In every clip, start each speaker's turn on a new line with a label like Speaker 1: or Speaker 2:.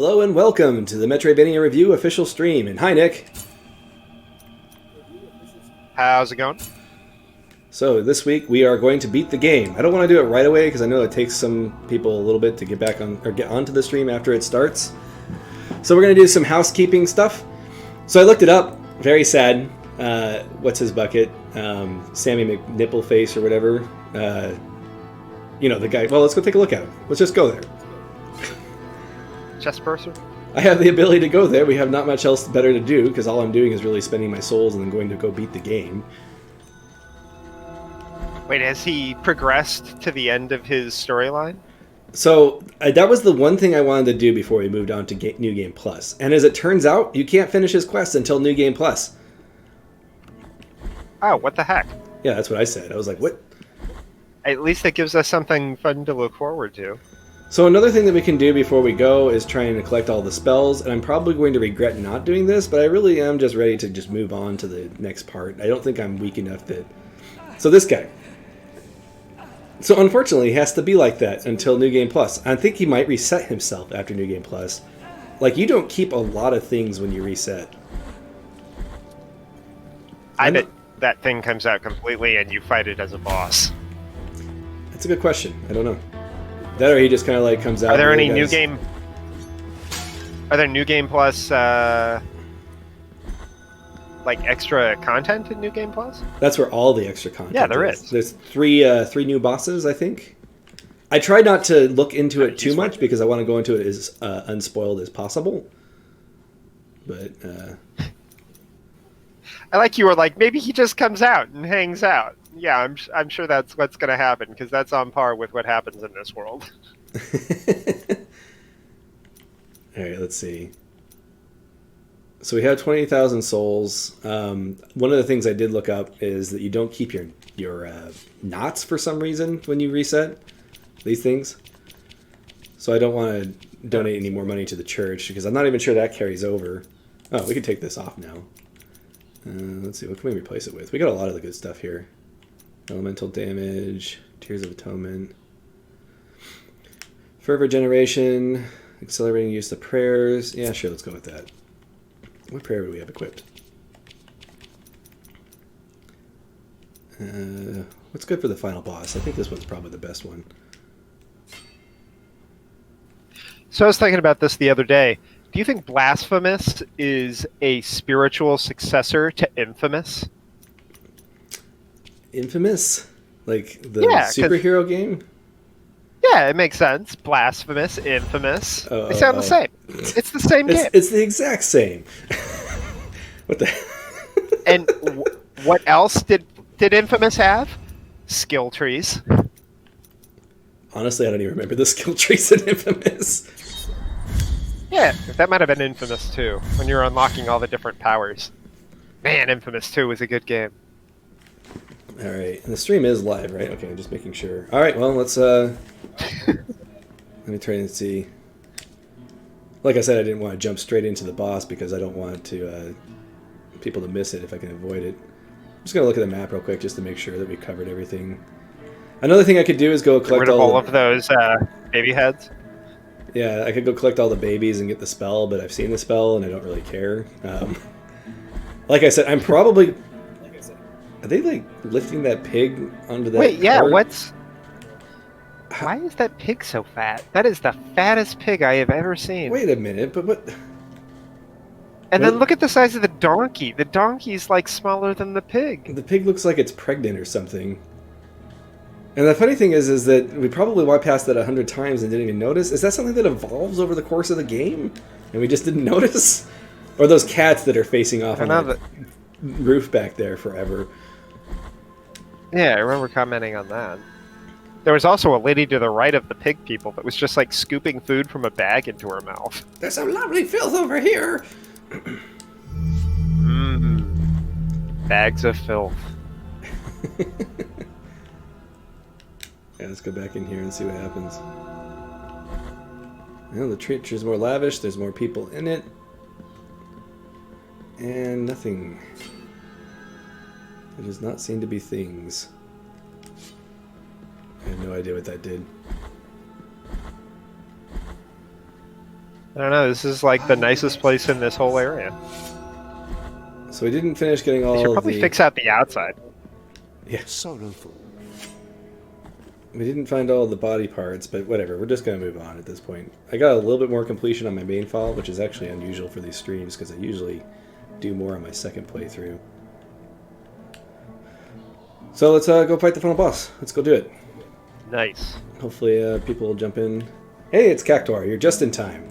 Speaker 1: Hello and welcome to the Metroidvania Review official stream. And hi, Nick.
Speaker 2: How's it going?
Speaker 1: So this week we are going to beat the game. I don't want to do it right away because I know it takes some people a little bit to get back on or get onto the stream after it starts. So we're going to do some housekeeping stuff. So I looked it up. Very sad. What's his bucket? Sammy McNippleface or whatever. You know the guy. Well, let's go take a look at him. Let's just go there.
Speaker 2: Chess purser?
Speaker 1: I have the ability to go there. We have not much else better to do because all I'm doing is really spending my souls and then going to go beat the game.
Speaker 2: Wait, has he progressed to the end of his storyline?
Speaker 1: So that was the one thing I wanted to do before we moved on to New Game Plus. And as it turns out, you can't finish his quest until New Game Plus.
Speaker 2: Oh, what the heck?
Speaker 1: Yeah, that's what I said. I was like, what?
Speaker 2: At least it gives us something fun to look forward to.
Speaker 1: So another thing that we can do before we go is trying to collect all the spells, and I'm probably going to regret not doing this, but I really am just ready to just move on to the next part. I don't think I'm weak enough that... So this guy. So unfortunately, he has to be like that until New Game Plus. I think he might reset himself after New Game Plus. Like, you don't keep a lot of things when you reset.
Speaker 2: I bet that thing comes out completely and you fight it as a boss.
Speaker 1: That's a good question. I don't know. That or he just kind of like comes out.
Speaker 2: Are there any new game? Are there New Game Plus like extra content in New Game Plus?
Speaker 1: That's where all the extra content.
Speaker 2: Yeah, there is.
Speaker 1: There's three new bosses, I think. I tried not to look into it too much because I want to go into it as unspoiled as possible. But
Speaker 2: I like you were like, maybe he just comes out and hangs out. Yeah, I'm sure that's what's going to happen because that's on par with what happens in this world.
Speaker 1: All right, let's see. So we have 20,000 souls. One of the things I did look up is that you don't keep your knots for some reason when you reset these things. So I don't want to donate any more money to the church because I'm not even sure that carries over. Oh, we can take this off now. Let's see, what can we replace it with? We got a lot of the good stuff here. Elemental damage, Tears of Atonement, Fervor Generation, accelerating use of prayers. Yeah, sure, let's go with that. What prayer do we have equipped? What's good for the final boss? I think this one's probably the best one.
Speaker 2: So I was thinking about this the other day. Do you think Blasphemous is a spiritual successor to Infamous?
Speaker 1: Infamous? Like the superhero game?
Speaker 2: Yeah, it makes sense. Blasphemous, Infamous. They sound the same. It's the same game.
Speaker 1: It's the exact same. What the...
Speaker 2: And what else did Infamous have? Skill trees.
Speaker 1: Honestly, I don't even remember the skill trees in Infamous.
Speaker 2: Yeah, that might have been Infamous 2, when you were unlocking all the different powers. Man, Infamous 2 was a good game.
Speaker 1: Alright, and the stream is live, right? Okay, I'm just making sure. Alright, well, let's, let me try and see. Like I said, I didn't want to jump straight into the boss because I don't want to, people to miss it if I can avoid it. I'm just going to look at the map real quick just to make sure that we covered everything. Another thing I could do is go collect
Speaker 2: all of those baby heads?
Speaker 1: Yeah, I could go collect all the babies and get the spell, but I've seen the spell and I don't really care. Like I said, I'm probably... Are they, like, lifting that pig onto that
Speaker 2: Wait, yeah,
Speaker 1: cart?
Speaker 2: Why is that pig so fat? That is the fattest pig I have ever seen.
Speaker 1: Wait a minute, but what...
Speaker 2: And then look at the size of the donkey. The donkey's, like, smaller than the pig.
Speaker 1: The pig looks like it's pregnant or something. And the funny thing is that we probably walked past that 100 times and didn't even notice. Is that something that evolves over the course of the game? And we just didn't notice? Or those cats that are facing off on the roof back there forever?
Speaker 2: Yeah, I remember commenting on that. There was also a lady to the right of the pig people that was just like scooping food from a bag into her mouth.
Speaker 1: There's some lovely filth over here!
Speaker 2: Bags of filth.
Speaker 1: Yeah, let's go back in here and see what happens. Well, the treasure's more lavish, there's more people in it. And nothing. There does not seem to be things. I have no idea what that did.
Speaker 2: I don't know. This is like the nicest place in this whole area.
Speaker 1: So we didn't finish getting all
Speaker 2: They should
Speaker 1: of
Speaker 2: probably
Speaker 1: the...
Speaker 2: fix out the outside.
Speaker 1: Yeah.
Speaker 3: Sorrowful.
Speaker 1: We didn't find all the body parts, but whatever. We're just going to move on at this point. I got a little bit more completion on my main file, which is actually unusual for these streams because I usually do more on my second playthrough. So let's go fight the final boss. Let's go do it.
Speaker 2: Nice.
Speaker 1: Hopefully people will jump in. Hey, it's Cactuar. You're just in time.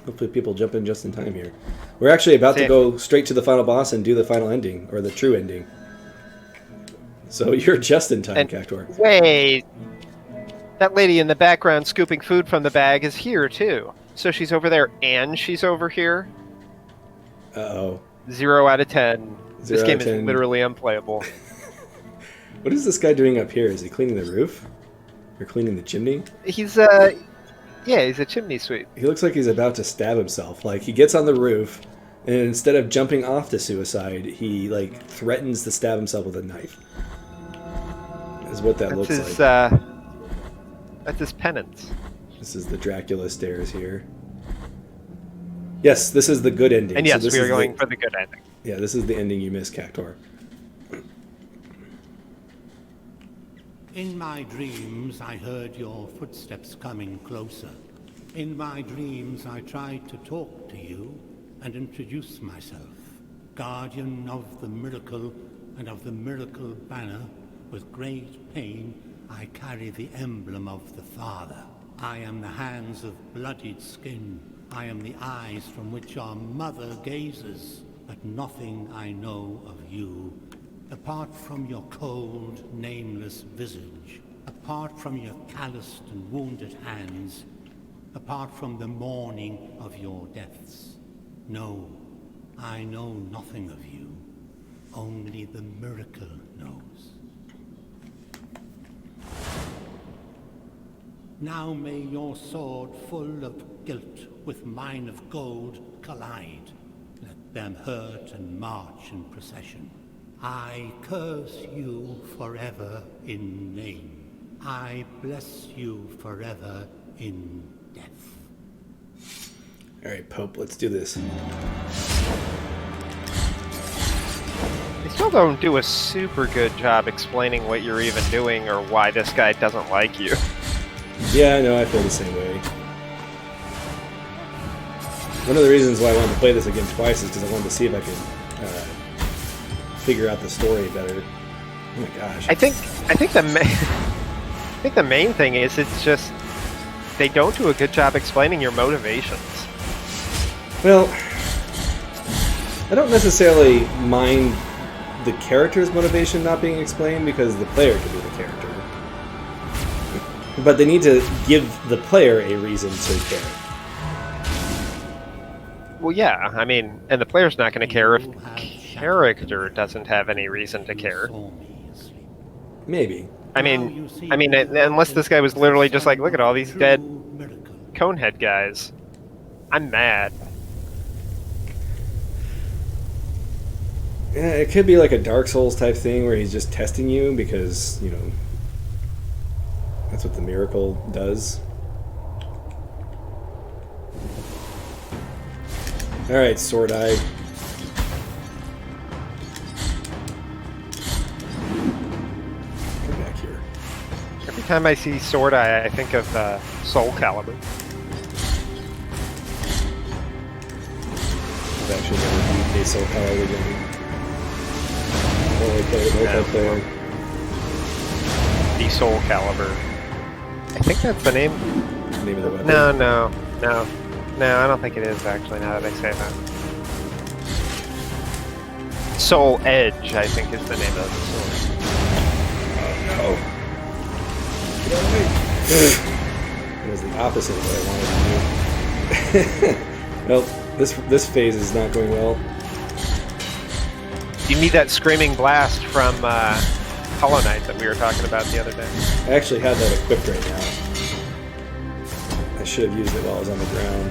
Speaker 1: Hopefully people jump in just in time here. We're actually about to go straight to the final boss and do the final ending, or the true ending. So you're just in time, Cactuar.
Speaker 2: Wait, that lady in the background scooping food from the bag is here too. So she's over there and she's over here.
Speaker 1: Uh-oh.
Speaker 2: 0 out of 10. This game is
Speaker 1: 10.
Speaker 2: literally unplayable.
Speaker 1: What is this guy doing up here? Is he cleaning the roof? Or cleaning the chimney?
Speaker 2: He's yeah, he's a chimney sweep.
Speaker 1: He looks like he's about to stab himself. Like, he gets on the roof, and instead of jumping off to suicide, he, like, threatens to stab himself with a knife. Is what that looks like.
Speaker 2: That's his penance.
Speaker 1: This is the Dracula stairs here. Yes, this is the good ending.
Speaker 2: And yes,
Speaker 1: this
Speaker 2: we are
Speaker 1: is
Speaker 2: going for the good ending.
Speaker 1: Yeah, this is the ending you missed, Cactuar.
Speaker 3: In my dreams, I heard your footsteps coming closer. In my dreams, I tried to talk to you and introduce myself. Guardian of the miracle and of the miracle banner, with great pain, I carry the emblem of the Father. I am the hands of bloodied skin. I am the eyes from which our mother gazes. But nothing I know of you, apart from your cold, nameless visage, apart from your calloused and wounded hands, apart from the mourning of your deaths. No, I know nothing of you. Only the miracle knows. Now may your sword full of guilt with mine of gold collide. Let them hurt and march in procession. I curse you forever in name. I bless you forever in death.
Speaker 1: Alright, Pope, let's do this.
Speaker 2: They still don't do a super good job explaining what you're even doing or why this guy doesn't like you.
Speaker 1: Yeah, I know, I feel the same way. One of the reasons why I wanted to play this again twice is because I wanted to see if I could figure out the story better. Oh my gosh.
Speaker 2: I think the main thing is it's just they don't do a good job explaining your motivations.
Speaker 1: Well, I don't necessarily mind the character's motivation not being explained because the player can be the character. But they need to give the player a reason to care.
Speaker 2: Well, yeah, I mean, and the player's not going to care if the character doesn't have any reason to care.
Speaker 1: Maybe.
Speaker 2: I mean, unless this guy was literally just like, look at all these dead Conehead guys. I'm mad.
Speaker 1: Yeah, it could be like a Dark Souls type thing where he's just testing you because, you know, that's what the miracle does. Alright, Sword Eye. Come back here.
Speaker 2: Every time I see Sword Eye, I think of Soul Calibur.
Speaker 1: I've actually never beat a Soul Calibur game. Only played multiplayer.
Speaker 2: The Soul Calibur. I think that's the name.
Speaker 1: Name of the weapon.
Speaker 2: No, I don't think it is actually, now that I say that. Soul Edge, I think, is the name of the sword.
Speaker 1: Oh. Get out of the way. It was the opposite of what I wanted to do. Well, this phase is not going well.
Speaker 2: You need that Screaming Blast from Hollow Knight that we were talking about the other day.
Speaker 1: I actually have that equipped right now. I should have used it while I was on the ground.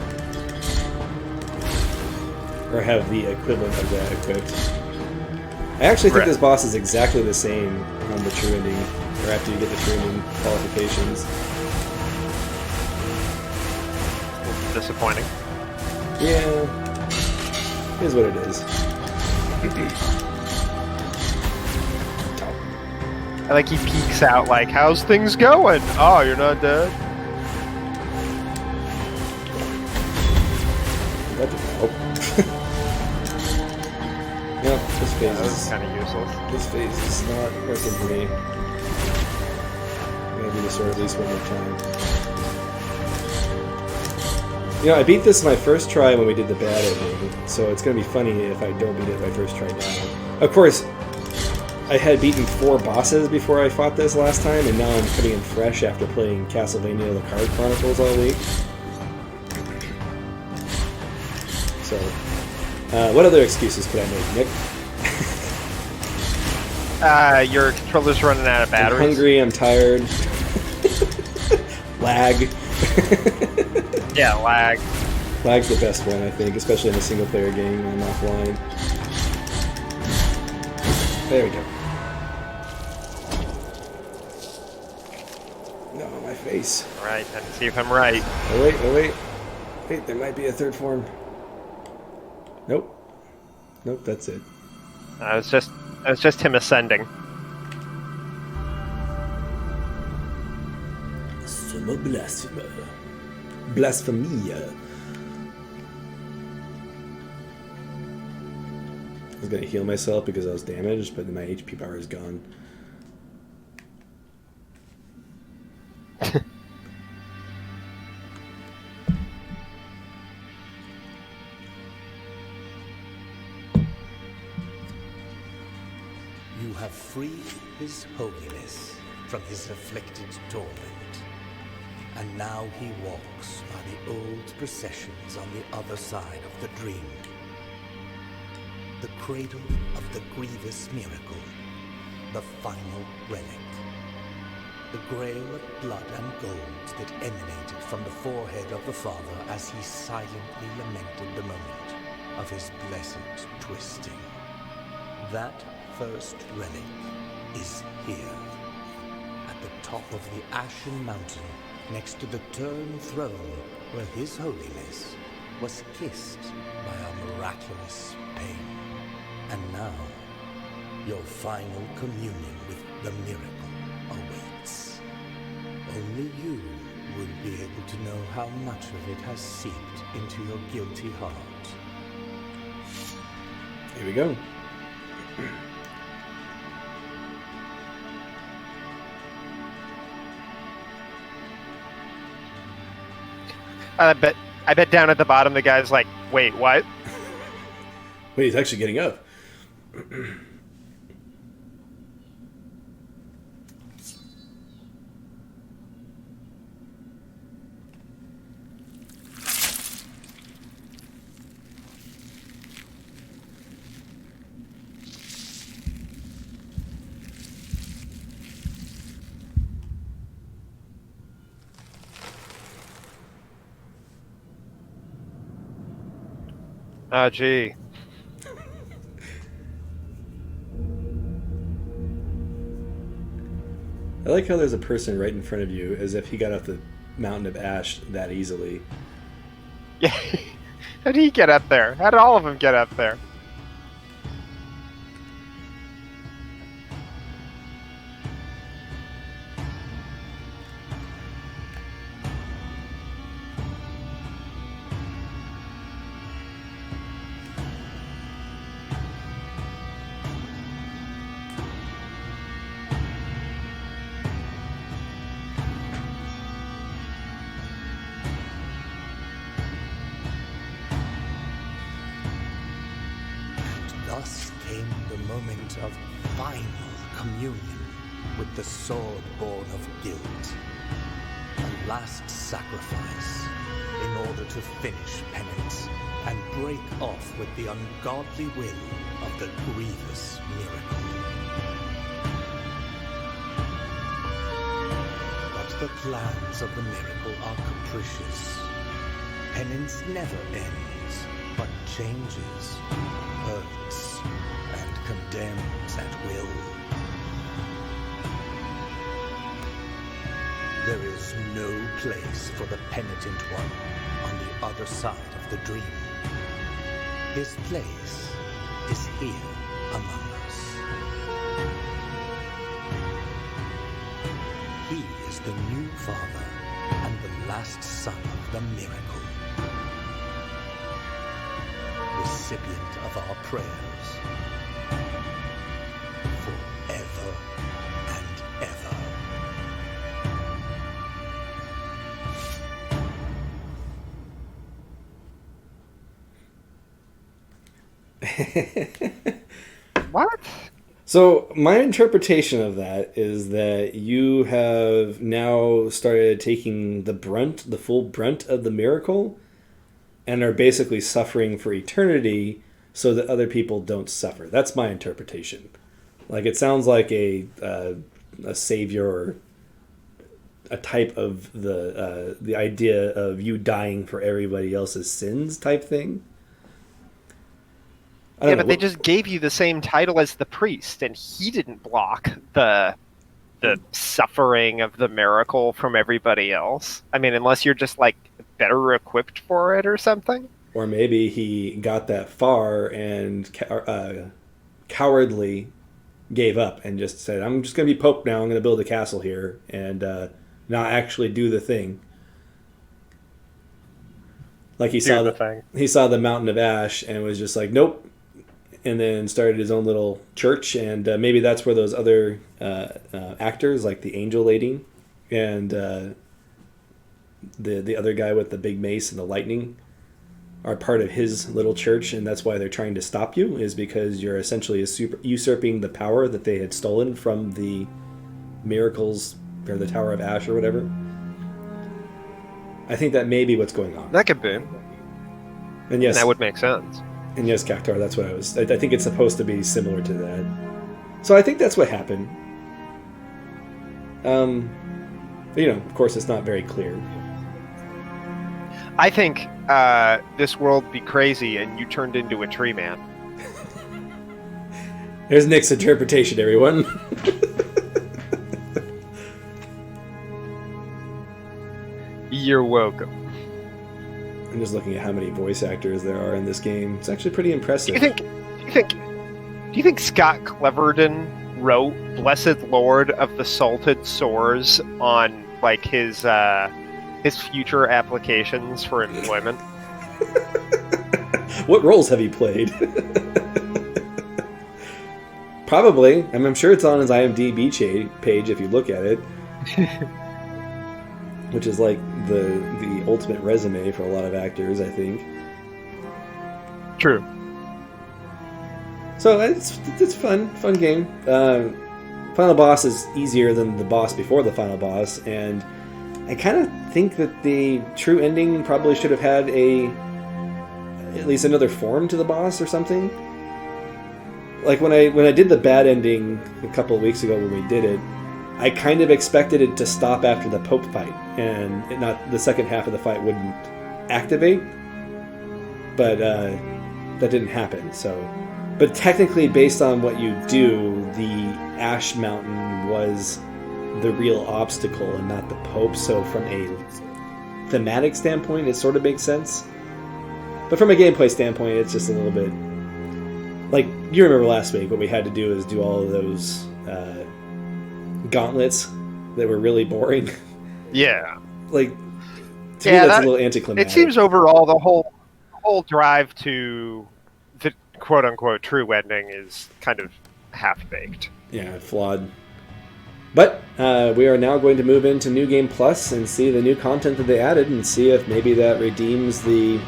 Speaker 1: Or have the equivalent of that equipped. I actually think this boss is exactly the same on the true ending, or after you get the true ending qualifications.
Speaker 2: disappointing.
Speaker 1: Yeah. Here's what it is.
Speaker 2: I like he peeks out like, how's things going? Oh, you're not dead?
Speaker 1: What the hell? Yep, this phase
Speaker 2: That was
Speaker 1: is
Speaker 2: kind of useless.
Speaker 1: this phase is not working for me. I'm gonna do this sword at least one more time. You know, I beat this my first try when we did the bad ending, so it's gonna be funny if I don't beat it my first try now. Of course, I had beaten 4 bosses before I fought this last time, and now I'm coming in fresh after playing Castlevania The Card Chronicles all week. So, what other excuses could I make, Nick?
Speaker 2: Your controller's running out of
Speaker 1: I'm
Speaker 2: batteries.
Speaker 1: hungry, I'm tired. Lag.
Speaker 2: Yeah, lag.
Speaker 1: Lag's the best one, I think, especially in a single-player game when I'm offline. There we go. No, my face.
Speaker 2: Alright, time to see if I'm right.
Speaker 1: Oh, wait, oh, wait. Wait, there might be a third form. Nope. Nope, that's it.
Speaker 2: It's just him ascending.
Speaker 1: Summa Blasphema. Blasphemia. I was gonna heal myself because I was damaged, but my HP bar is gone.
Speaker 4: You have freed His Holiness from his afflicted torment, and now he walks by the old processions on the other side of the dream. The cradle of the grievous miracle, the final relic. The grail of blood and gold that emanated from the forehead of the Father as he silently lamented the moment of his blessed twisting. That first relic is here, at the top of the Ashen Mountain, next to the Turned Throne, where His Holiness was kissed by a miraculous pain. And now, your final communion with the miracle awaits. Only you will be able to know how much of it has seeped into your guilty heart.
Speaker 1: Here we go.
Speaker 2: I bet down at the bottom the guy's like, wait, what?
Speaker 1: Wait, he's actually getting up.
Speaker 2: Oh, gee.
Speaker 1: I like how there's a person right in front of you, as if he got off the mountain of ash that easily.
Speaker 2: Yeah. How did he get up there? How did all of them get up there?
Speaker 4: Thus came the moment of final communion with the sword born of guilt. A last sacrifice in order to finish penance and break off with the ungodly will of the grievous miracle. But the plans of the miracle are capricious. Penance never ends, but changes, hurts, and condemns at will. There is no place for the Penitent One on the other side of the dream. His place is here among us. He is the new father and the last son of the miracle. Recipient of our prayers. Forever and ever.
Speaker 2: What?
Speaker 1: So my interpretation of that is that you have now started taking the full brunt of the miracle, and are basically suffering for eternity so that other people don't suffer. That's my interpretation. Like, it sounds like a savior, or a type of the idea of you dying for everybody else's sins type thing.
Speaker 2: Yeah, but they just gave you the same title as the priest, and he didn't block the suffering of the miracle from everybody else. I mean, unless you're just, like, better equipped for it or something.
Speaker 1: Or maybe he got that far and cowardly gave up and just said, I'm just going to be Pope now, I'm going to build a castle here, and not actually do the thing. Like he saw the Mountain of Ash and was just like, nope. And then started his own little church, and maybe that's where those other actors, like the angel lady and the other guy with the big mace and the lightning, are part of his little church, and that's why they're trying to stop you, is because you're essentially usurping the power that they had stolen from the miracles, or the Tower of Ash, or whatever. I think that may be what's going on.
Speaker 2: That could be.
Speaker 1: And yes,
Speaker 2: that would make sense.
Speaker 1: And yes, Cactar, that's what I think it's supposed to be similar to that. So I think that's what happened. Of course, it's not very clear.
Speaker 2: I think this world be crazy and you turned into a tree man.
Speaker 1: There's Nick's interpretation, everyone.
Speaker 2: You're welcome.
Speaker 1: I'm just looking at how many voice actors there are in this game. It's actually pretty impressive.
Speaker 2: Do you think Scott Cleverdon wrote "Blessed Lord of the Salted Sores" on like his future applications for employment?
Speaker 1: What roles have you played? Probably. I'm sure it's on his IMDb page if you look at it. Which is like the ultimate resume for a lot of actors, I think.
Speaker 2: True.
Speaker 1: So it's fun game. Final boss is easier than the boss before the final boss, and I kind of think that the true ending probably should have had at least another form to the boss or something. Like when I did the bad ending a couple of weeks ago when we did it, I kind of expected it to stop after the Pope fight, and the second half of the fight wouldn't activate. But that didn't happen. But technically, based on what you do, the Ash Mountain was the real obstacle and not the Pope. So from a thematic standpoint, it sort of makes sense. But from a gameplay standpoint, it's just a little bit like you remember last week. What we had to do is do all of those gauntlets that were really boring.
Speaker 2: Yeah.
Speaker 1: Like, to me, that's a little anticlimactic.
Speaker 2: It seems overall the whole drive to the quote-unquote true ending is kind of half-baked.
Speaker 1: Yeah, flawed. But we are now going to move into New Game Plus and see the new content that they added and see if maybe that redeems the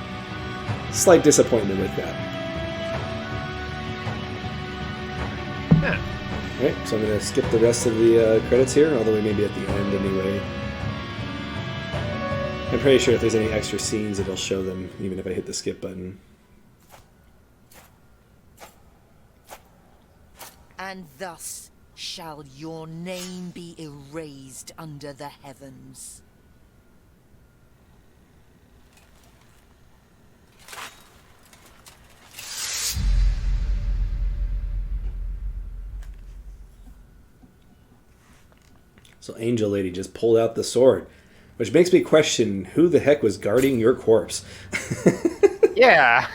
Speaker 1: slight disappointment with that.
Speaker 2: Yeah.
Speaker 1: Alright, so I'm going to skip the rest of the credits here, although we may be at the end anyway. I'm pretty sure if there's any extra scenes, it'll show them, even if I hit the skip button.
Speaker 5: And thus shall your name be erased under the heavens.
Speaker 1: So Angel Lady just pulled out the sword, which makes me question who the heck was guarding your corpse.
Speaker 2: Yeah.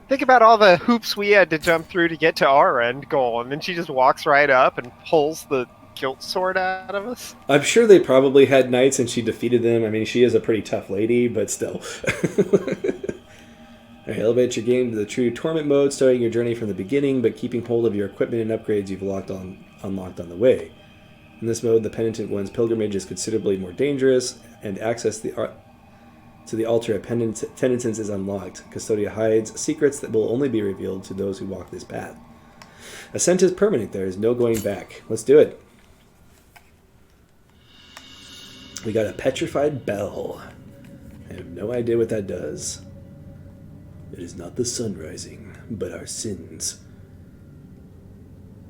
Speaker 2: Think about all the hoops we had to jump through to get to our end goal, and then she just walks right up and pulls the guilt sword out of us.
Speaker 1: I'm sure they probably had knights and she defeated them. I mean, she is a pretty tough lady, but still. Alright, elevate your game to the true Torment Mode, starting your journey from the beginning, but keeping hold of your equipment and upgrades you've unlocked on the way. In this mode, the Penitent one's pilgrimage is considerably more dangerous, and access to the altar of penitence is unlocked. Custodia hides secrets that will only be revealed to those who walk this path. Ascent is permanent. There is no going back. Let's do it. We got a petrified bell. I have no idea what that does. It is not the sun rising, but our sins.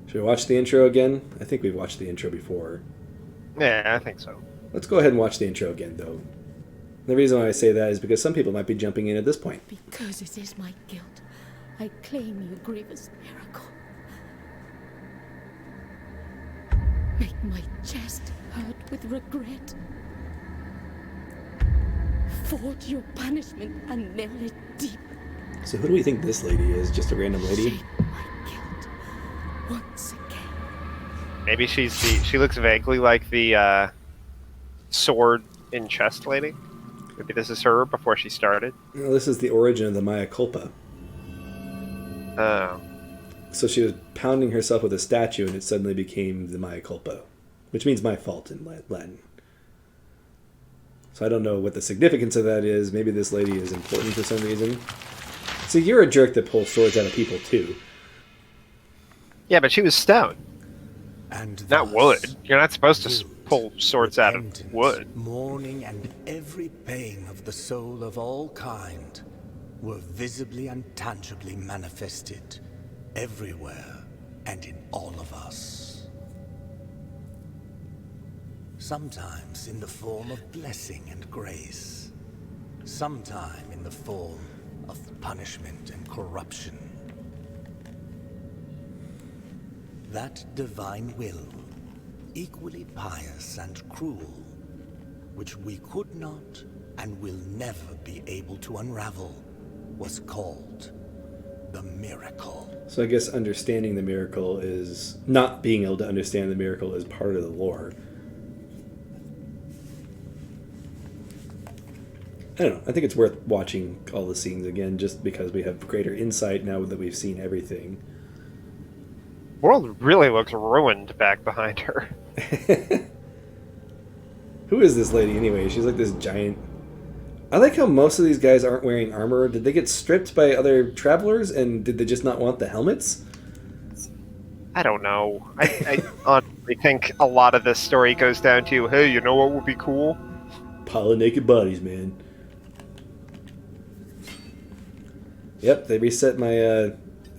Speaker 1: Should we watch the intro again? I think we've watched the intro before.
Speaker 2: Yeah, I think so.
Speaker 1: Let's go ahead and watch the intro again, though. The reason why I say that is because some people might be jumping in at this point.
Speaker 6: Because it is my guilt, I claim your grievous miracle. Make my chest hurt with regret. Forge your punishment and nail it deep.
Speaker 1: So who do we think this lady is? Just a random lady?
Speaker 6: Shape my guilt once again.
Speaker 2: Maybe she looks vaguely like the sword in chest lady. Maybe this is her before she started.
Speaker 1: No, this is the origin of the Mea Culpa.
Speaker 2: Oh.
Speaker 1: So she was pounding herself with a statue and it suddenly became the Mea Culpa, which means my fault in Latin. So I don't know what the significance of that is. Maybe this lady is important for some reason. So you're a jerk that pulls swords out of people too.
Speaker 2: Yeah, but she was stone.
Speaker 4: And
Speaker 2: Not
Speaker 4: thus,
Speaker 2: wood. You're not supposed to
Speaker 4: guilt,
Speaker 2: pull swords out of
Speaker 4: repentance,
Speaker 2: wood.
Speaker 4: mourning, and every pain of the soul of all kind were visibly and tangibly manifested everywhere and in all of us. Sometimes in the form of blessing and grace, sometime in the form of punishment and corruption. That divine will, equally pious and cruel, which we could not and will never be able to unravel, was called the miracle.
Speaker 1: So I guess understanding the miracle is... not being able to understand the miracle is part of the lore. I don't know. I think it's worth watching all the scenes again just because we have greater insight now that we've seen everything.
Speaker 2: World really looks ruined back behind her.
Speaker 1: Who is this lady anyway? She's like this giant... I like how most of these guys aren't wearing armor. Did they get stripped by other travelers and did they just not want the helmets?
Speaker 2: I don't know. I honestly think a lot of this story goes down to, hey, you know what would be cool?
Speaker 1: Pile of naked bodies, man. Yep, they reset my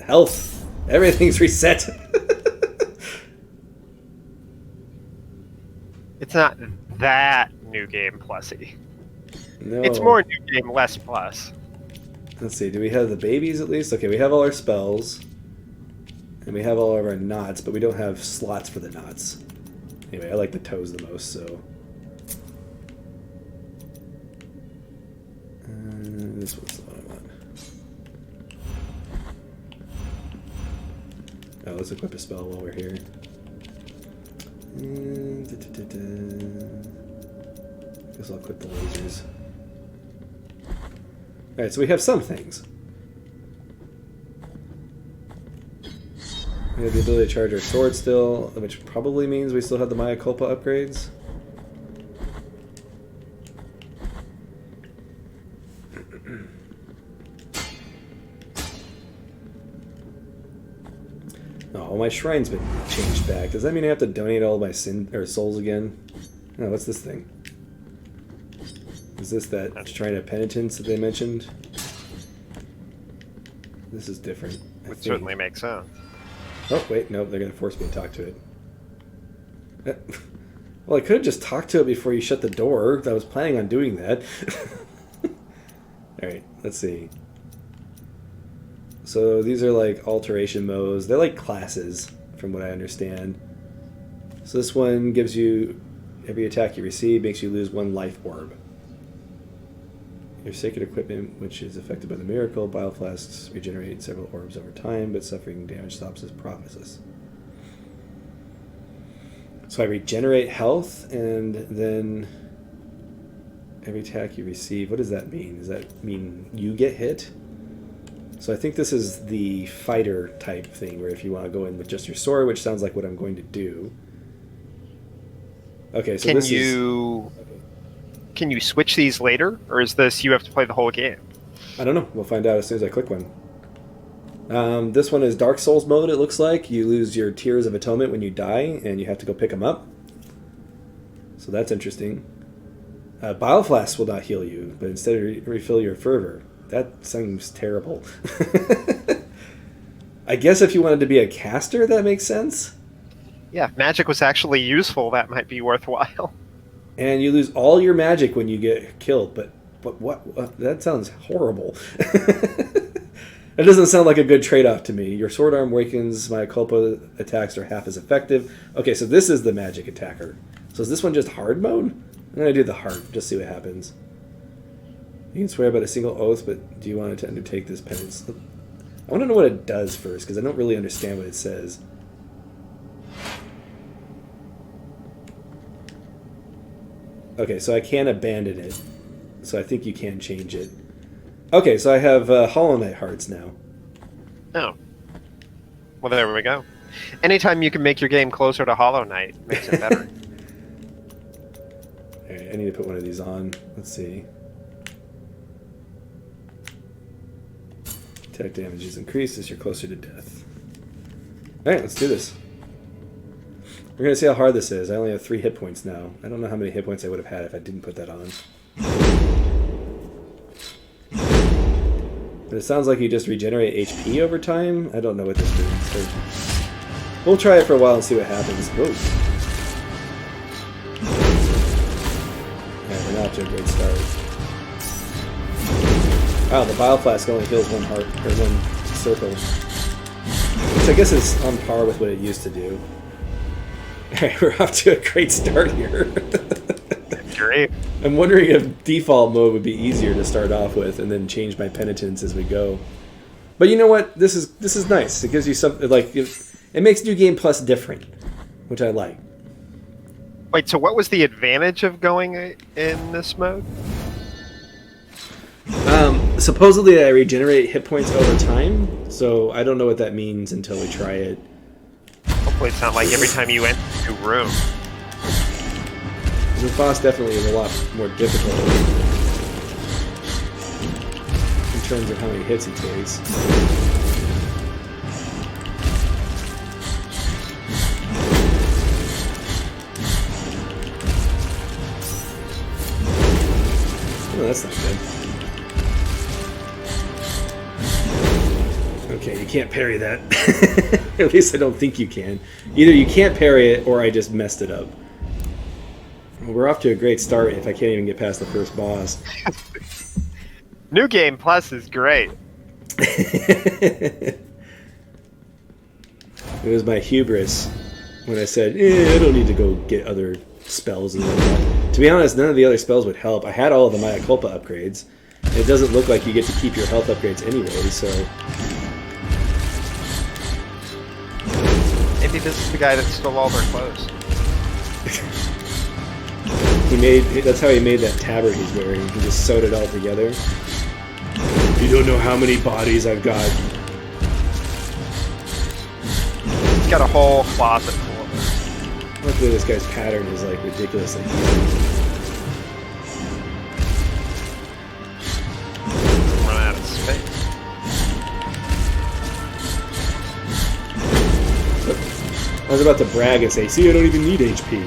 Speaker 1: health. Everything's reset.
Speaker 2: It's not that new game plusy.
Speaker 1: No.
Speaker 2: It's more new game, less plus.
Speaker 1: Let's see, do we have the babies at least? Okay, we have all our spells. And we have all of our knots, but we don't have slots for the knots. Anyway, I like the toes the most, so... this one's the one I want. Oh, let's equip a spell while we're here. Guess I'll equip the lasers. Alright, so we have some things. We have the ability to charge our sword still, which probably means we still have the Mea Culpa upgrades. Oh, my shrine's been changed back. Does that mean I have to donate all my souls again? Oh, what's this thing? Is this that shrine of penitence that they mentioned? This is different.
Speaker 2: Would certainly make sense.
Speaker 1: Oh, wait, no, they're going to force me to talk to it. Well, I could have just talked to it before you shut the door. I was planning on doing that. Alright, let's see. So these are like alteration modes. They're like classes, from what I understand. So this one gives you, every attack you receive makes you lose 1 life orb. Your sacred equipment, which is affected by the miracle, bile flasks regenerate several orbs over time, but suffering damage stops as promises. So I regenerate health, and then every attack you receive. What does that mean? Does that mean you get hit? So I think this is the fighter type thing, where if you want to go in with just your sword, which sounds like what I'm going to do. Okay, so
Speaker 2: Can you switch these later, or is this you have to play the whole game?
Speaker 1: I don't know. We'll find out as soon as I click one. This one is Dark Souls mode, it looks like. You lose your Tears of Atonement when you die, and you have to go pick them up. So that's interesting. Bile Flasks will not heal you, but instead refill your fervor. That seems terrible. I guess if you wanted to be a caster, that makes sense.
Speaker 2: Yeah, if magic was actually useful, that might be worthwhile.
Speaker 1: And you lose all your magic when you get killed, but what? That sounds horrible. That doesn't sound like a good trade-off to me. Your sword arm wakens, my culpa attacks are half as effective. Okay, so this is the magic attacker. So is this one just hard mode? I'm going to do the hard, just see what happens. You can swear by a single oath, but do you want to undertake this penance? I want to know what it does first, because I don't really understand what it says. Okay, so I can abandon it. So I think you can change it. Okay, so I have Hollow Knight hearts now.
Speaker 2: Oh. Well, there we go. Anytime you can make your game closer to Hollow Knight makes it better.
Speaker 1: Alright, I need to put one of these on. Let's see. Attack damage is increased as you're closer to death. Alright, let's do this. We're going to see how hard this is. I only have 3 hit points now. I don't know how many hit points I would have had if I didn't put that on. But it sounds like you just regenerate HP over time. I don't know what this means. So we'll try it for a while and see what happens. Whoa. Alright, we're not off to a great start. Wow, the Bile Flask only heals 1 heart, or 1 circle. Which I guess is on par with what it used to do. Alright, we're off to a great start here.
Speaker 2: Great.
Speaker 1: I'm wondering if default mode would be easier to start off with and then change my penitence as we go. But you know what? This is nice. It gives you something like it makes New Game Plus different, which I like.
Speaker 2: Wait, so what was the advantage of going in this mode?
Speaker 1: Supposedly I regenerate hit points over time, so I don't know what that means until we try it.
Speaker 2: Hopefully it's not like every time you enter a new room.
Speaker 1: The boss definitely is a lot more difficult in terms of how many hits he takes. Oh, that's not good. Okay, you can't parry that. At least I don't think you can. Either you can't parry it, or I just messed it up. Well, we're off to a great start if I can't even get past the first boss.
Speaker 2: New Game Plus is great.
Speaker 1: It was my hubris when I said, I don't need to go get other spells and whatnot. To be honest, none of the other spells would help. I had all of the Maya Culpa upgrades. And it doesn't look like you get to keep your health upgrades anyway, so...
Speaker 2: Maybe this is the guy that stole all their clothes.
Speaker 1: That's how he made that tabard he's wearing. He just sewed it all together. You don't know how many bodies I've got.
Speaker 2: He's got a whole closet full of them.
Speaker 1: Luckily this guy's pattern is like ridiculously easy.
Speaker 2: Run out of space.
Speaker 1: I was about to brag and say, see, I don't even need HP.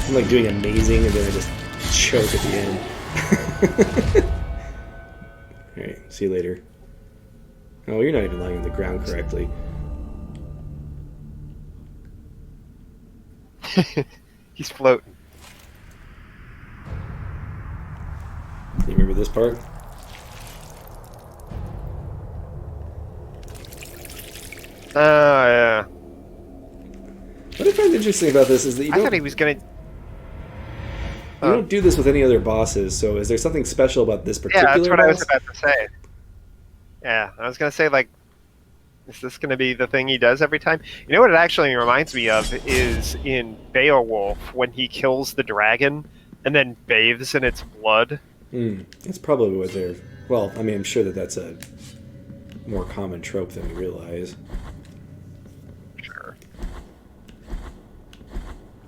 Speaker 1: I'm like doing amazing, and then I just choke at the end. Alright, see you later. Oh, you're not even lying on the ground correctly.
Speaker 2: He's floating.
Speaker 1: You remember this part?
Speaker 2: Oh, yeah.
Speaker 1: What I find interesting about this is that you
Speaker 2: I thought
Speaker 1: don't,
Speaker 2: he was gonna.
Speaker 1: you don't do this with any other bosses, so is there something special about this
Speaker 2: Yeah,
Speaker 1: particular
Speaker 2: that's what
Speaker 1: boss?
Speaker 2: I was about to say. Yeah, I was gonna say, like, is this gonna be the thing he does every time? You know what it actually reminds me of is in Beowulf when he kills the dragon and then bathes in its blood.
Speaker 1: That's probably what they're... Well, I mean, I'm sure that that's a more common trope than we realize.
Speaker 2: Sure.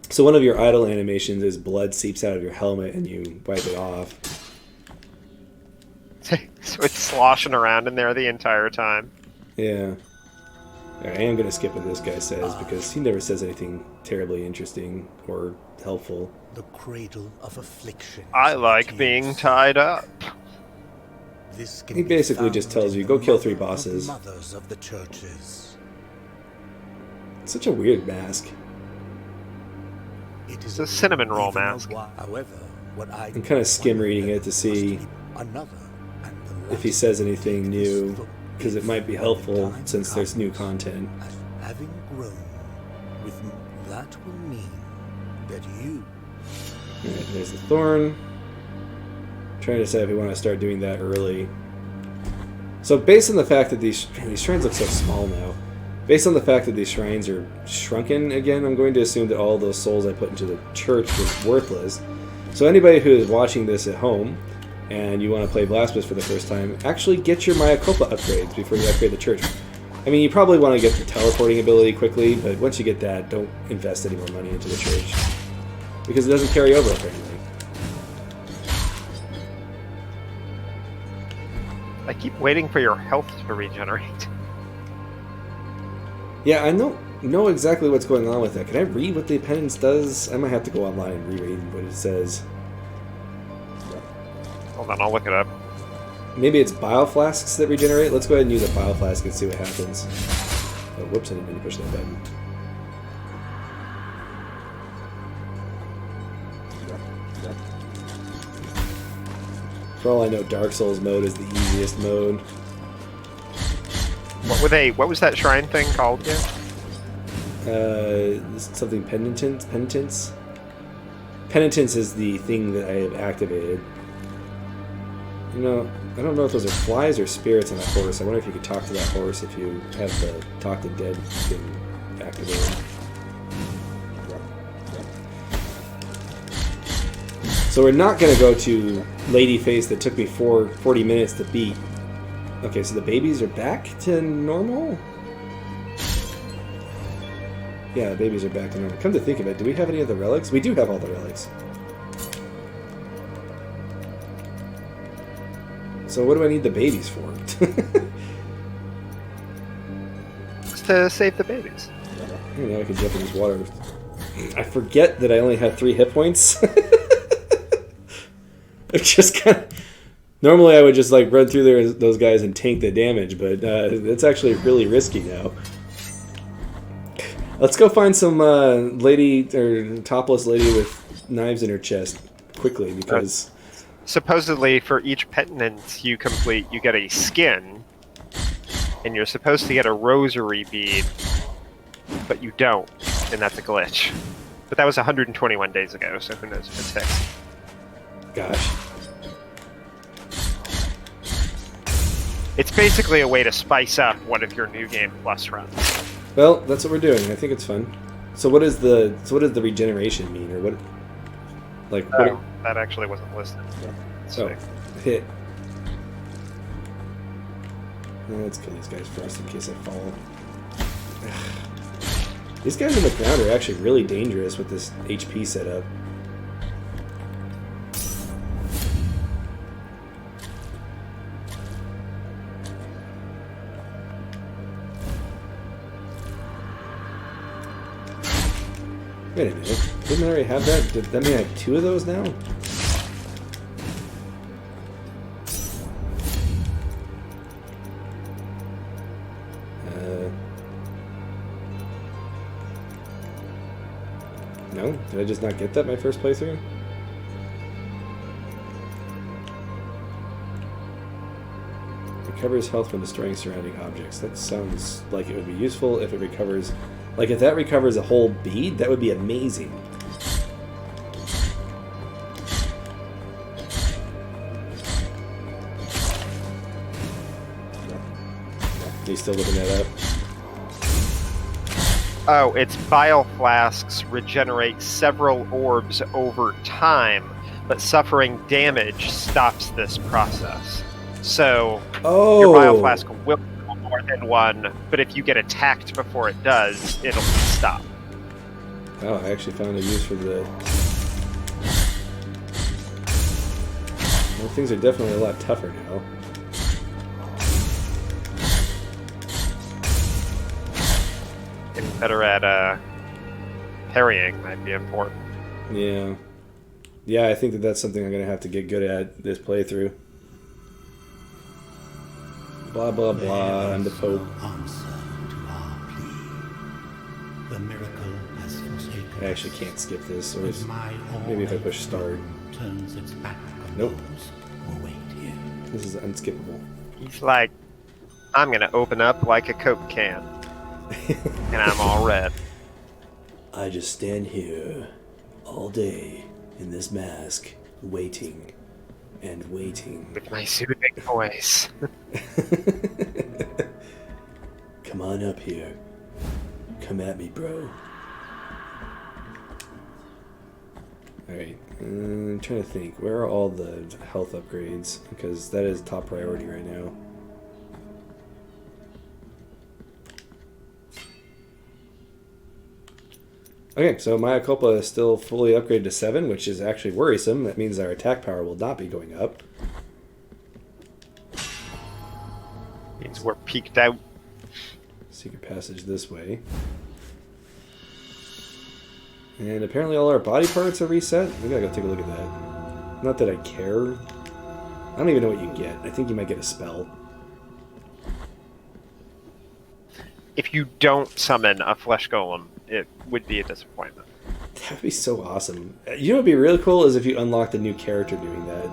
Speaker 1: So one of your idle animations is blood seeps out of your helmet and you wipe it off.
Speaker 2: So it's sloshing around in there the entire time.
Speaker 1: Yeah. I am going to skip what this guy says because he never says anything terribly interesting or helpful.
Speaker 4: The Cradle of Affliction.
Speaker 2: I like being tied up.
Speaker 4: This can
Speaker 1: He
Speaker 4: be
Speaker 1: basically
Speaker 4: found
Speaker 1: just tells
Speaker 4: in
Speaker 1: you,
Speaker 4: the
Speaker 1: go kill 3
Speaker 4: mother of
Speaker 1: bosses.
Speaker 4: Mothers of the churches.
Speaker 1: It's such a weird mask.
Speaker 4: It
Speaker 2: It's a cinnamon roll
Speaker 4: even a
Speaker 2: mask.
Speaker 4: However, what I
Speaker 1: I'm kind of skim reading it to see if he says anything new, because it might be helpful since there's new content.
Speaker 4: Having grown with that will mean that you
Speaker 1: Alright, there's the thorn. Trying to decide if we want to start doing that early. So based on the fact that these shrines look so small now, based on the fact that these shrines are shrunken again, I'm going to assume that all those souls I put into the church was worthless. So anybody who is watching this at home and you want to play Blasphemous for the first time, actually get your Maya Culpa upgrades before you upgrade the church. I mean, you probably want to get the teleporting ability quickly, but once you get that, don't invest any more money into the church. Because it doesn't carry over, apparently.
Speaker 2: I keep waiting for your health to regenerate.
Speaker 1: Yeah, I don't know exactly what's going on with that. Can I read what the penitence does? I might have to go online and reread what it says.
Speaker 2: Hold on, I'll look it up.
Speaker 1: Maybe it's bile flasks that regenerate? Let's go ahead and use a bile flask and see what happens. Oh, whoops, I didn't mean to push that button. For all I know, Dark Souls mode is the easiest mode.
Speaker 2: What was that shrine thing called again?
Speaker 1: Something penitence? Penitence? Penitence is the thing that I have activated. You know, I don't know if those are flies or spirits on a horse. I wonder if you could talk to that horse if you have the Talk to Dead thing activated. So we're not going to go to Lady Face that took me 40 minutes to beat. Okay, so the babies are back to normal? Yeah, the babies are back to normal. Come to think of it, do we have any of the relics? We do have all the relics. So what do I need the babies for?
Speaker 2: Just to save the babies.
Speaker 1: I don't know, I can jump in this water. I forget that I only have 3 hit points. It's just kind of... Normally I would just like run through those guys and tank the damage, but it's actually really risky now. Let's go find some lady or topless lady with knives in her chest quickly, because
Speaker 2: Supposedly, for each penitence you complete, you get a skin, and you're supposed to get a rosary bead, but you don't, and that's a glitch. But that was 121 days ago, so who knows if it's fixed.
Speaker 1: gosh.
Speaker 2: It's basically a way to spice up one of your New Game Plus runs.
Speaker 1: Well, that's what we're doing. I think it's fun. So what does the regeneration mean, or what? Like what?
Speaker 2: That actually wasn't listed.
Speaker 1: Oh, hit. No, let's kill these guys first in case I fall. These guys on the ground are actually really dangerous with this HP setup. Wait a minute. Didn't I already have that? Did that mean I have 2 of those now? No? Did I just not get that my first playthrough? Recovers health when destroying surrounding objects. That sounds like it would be useful if it recovers Like, if that recovers a whole bead, that would be amazing. Are you still looking that up?
Speaker 2: Oh, its bile flasks regenerate several orbs over time, but suffering damage stops this process. So your bile flask will have more than one, but if you get attacked before it does, it'll stop.
Speaker 1: Oh, I actually found a use for the... Well, things are definitely a lot tougher now.
Speaker 2: Getting better at parrying might be important.
Speaker 1: Yeah. Yeah, I think that that's something I'm going to have to get good at this playthrough. Blah, blah, blah. I'm the Pope.
Speaker 3: Answer to our plea. The miracle has forsaken
Speaker 1: I actually can't skip this. Or
Speaker 3: us. My
Speaker 1: maybe if I push start.
Speaker 3: turns its back on
Speaker 1: Nope.
Speaker 3: those who await here.
Speaker 1: This is unskippable.
Speaker 2: He's like, I'm gonna open up like a Coke can. And I'm all red.
Speaker 1: I just stand here all day in this mask, waiting and waiting.
Speaker 2: With my soothing voice.
Speaker 1: Come on up here. Come at me, bro. Alright, I'm trying to think. Where are all the health upgrades? Because that is top priority right now. Okay, so Maya Culpa is still fully upgraded to 7, which is actually worrisome. That means our attack power will not be going up.
Speaker 2: Means we're peaked out.
Speaker 1: Secret passage this way. And apparently all our body parts are reset. We gotta go take a look at that. Not that I care. I don't even know what you get. I think you might get a spell.
Speaker 2: If you don't summon a flesh golem, it would be a disappointment.
Speaker 1: That would be so awesome. You know what would be really cool is if you unlocked a new character doing that.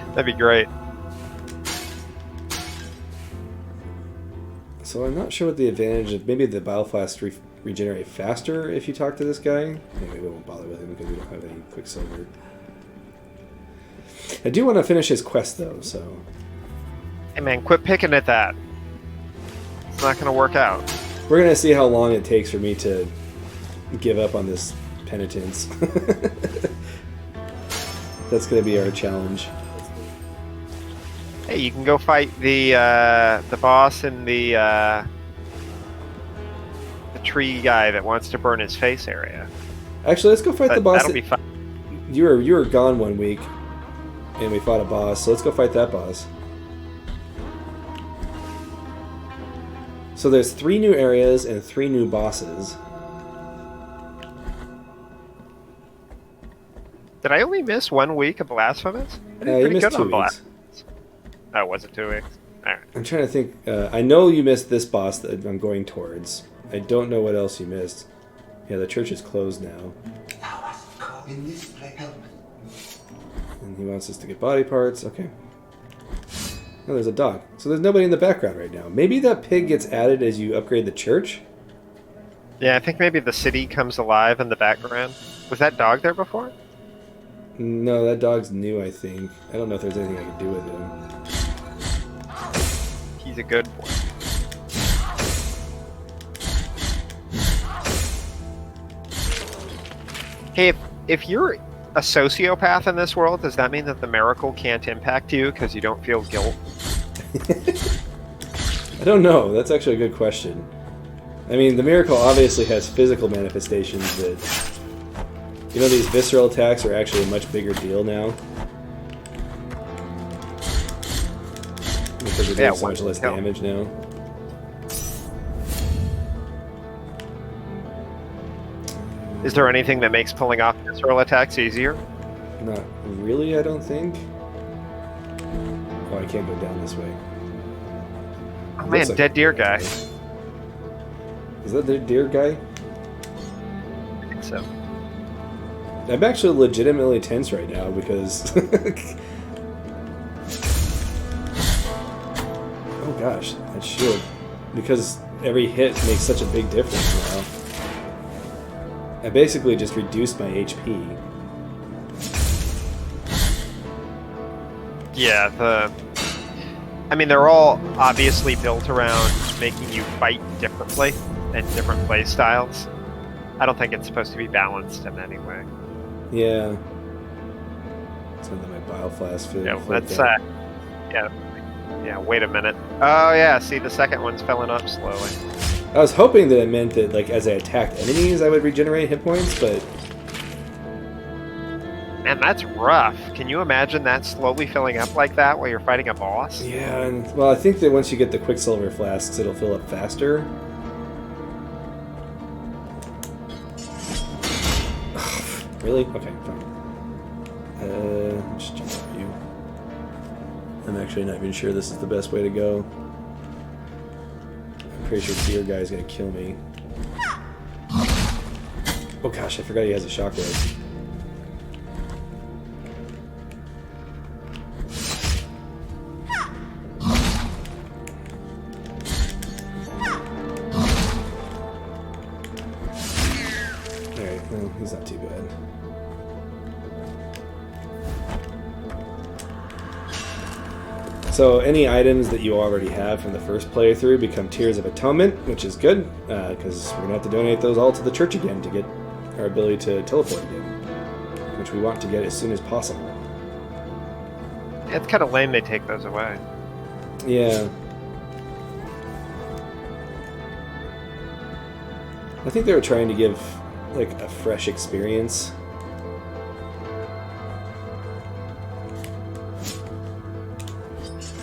Speaker 2: That'd be great.
Speaker 1: So I'm not sure what the advantage of... Maybe the bile flasks regenerate faster if you talk to this guy. Anyway, we won't bother with him because we don't have any Quicksilver. I do want to finish his quest though, so...
Speaker 2: Hey man, quit picking at that. It's not gonna work out.
Speaker 1: We're gonna see how long it takes for me to give up on this penitence. That's gonna be our challenge.
Speaker 2: Hey, you can go fight the boss and the tree guy that wants to burn his face area.
Speaker 1: Actually, let's go fight the boss.
Speaker 2: That'll be fun.
Speaker 1: You were gone one week, and we fought a boss. So let's go fight that boss. So there's 3 new areas and 3 new bosses.
Speaker 2: Did I only miss 1 week of Blasphemous? I did
Speaker 1: You
Speaker 2: pretty
Speaker 1: missed
Speaker 2: good
Speaker 1: 2
Speaker 2: on
Speaker 1: weeks.
Speaker 2: Blasphemous. Oh, was it 2 weeks? Alright.
Speaker 1: I'm trying to think. I know you missed this boss that I'm going towards. I don't know what else you missed. Yeah, the church is closed now.
Speaker 4: In this place, help.
Speaker 1: And he wants us to get body parts. Okay. Oh, there's a dog. So there's nobody in the background right now. Maybe that pig gets added as you upgrade the church?
Speaker 2: Yeah, I think maybe the city comes alive in the background. Was that dog there before?
Speaker 1: No, that dog's new, I think. I don't know if there's anything I can do with him.
Speaker 2: He's a good boy. Hey, if you're a sociopath in this world, does that mean that the miracle can't impact you because you don't feel guilt?
Speaker 1: I don't know. That's actually a good question. I mean, the miracle obviously has physical manifestations that... You know, these visceral attacks are actually a much bigger deal now. Because they're doing so much less damage now.
Speaker 2: Is there anything that makes pulling off visceral attacks easier?
Speaker 1: Not really, I don't think. Oh, I can't go down this way.
Speaker 2: Oh
Speaker 1: Looks
Speaker 2: man,
Speaker 1: like
Speaker 2: dead deer guy.
Speaker 1: Is that the deer guy?
Speaker 2: I think so.
Speaker 1: I'm actually legitimately tense right now because... oh gosh, that shield. Because every hit makes such a big difference now. I basically just reduced my HP.
Speaker 2: Yeah, I mean, they're all obviously built around making you fight differently and different play styles. I don't think it's supposed to be balanced in any way.
Speaker 1: Yeah. So then my bile flask for
Speaker 2: Yeah, that's yeah, wait a minute. Oh yeah, see, the second one's filling up slowly.
Speaker 1: I was hoping that it meant that, like, as I attacked enemies, I would regenerate hit points, but...
Speaker 2: Man, that's rough. Can you imagine that slowly filling up like that while you're fighting a boss?
Speaker 1: Yeah, and, well, I think that once you get the Quicksilver flasks, it'll fill up faster. Really? Okay, fine. Just jump at you. I'm actually not even sure this is the best way to go. I'm pretty sure Deer Guy's gonna kill me. Oh gosh, I forgot he has a shockwave. Alright, well, he's not too bad. So any items that you already have from the first playthrough become Tears of Atonement, which is good, because we're going to have to donate those all to the church again to get our ability to teleport again, which we want to get as soon as possible.
Speaker 2: Yeah, it's kind of lame they take those away.
Speaker 1: Yeah. I think they were trying to give, like, a fresh experience.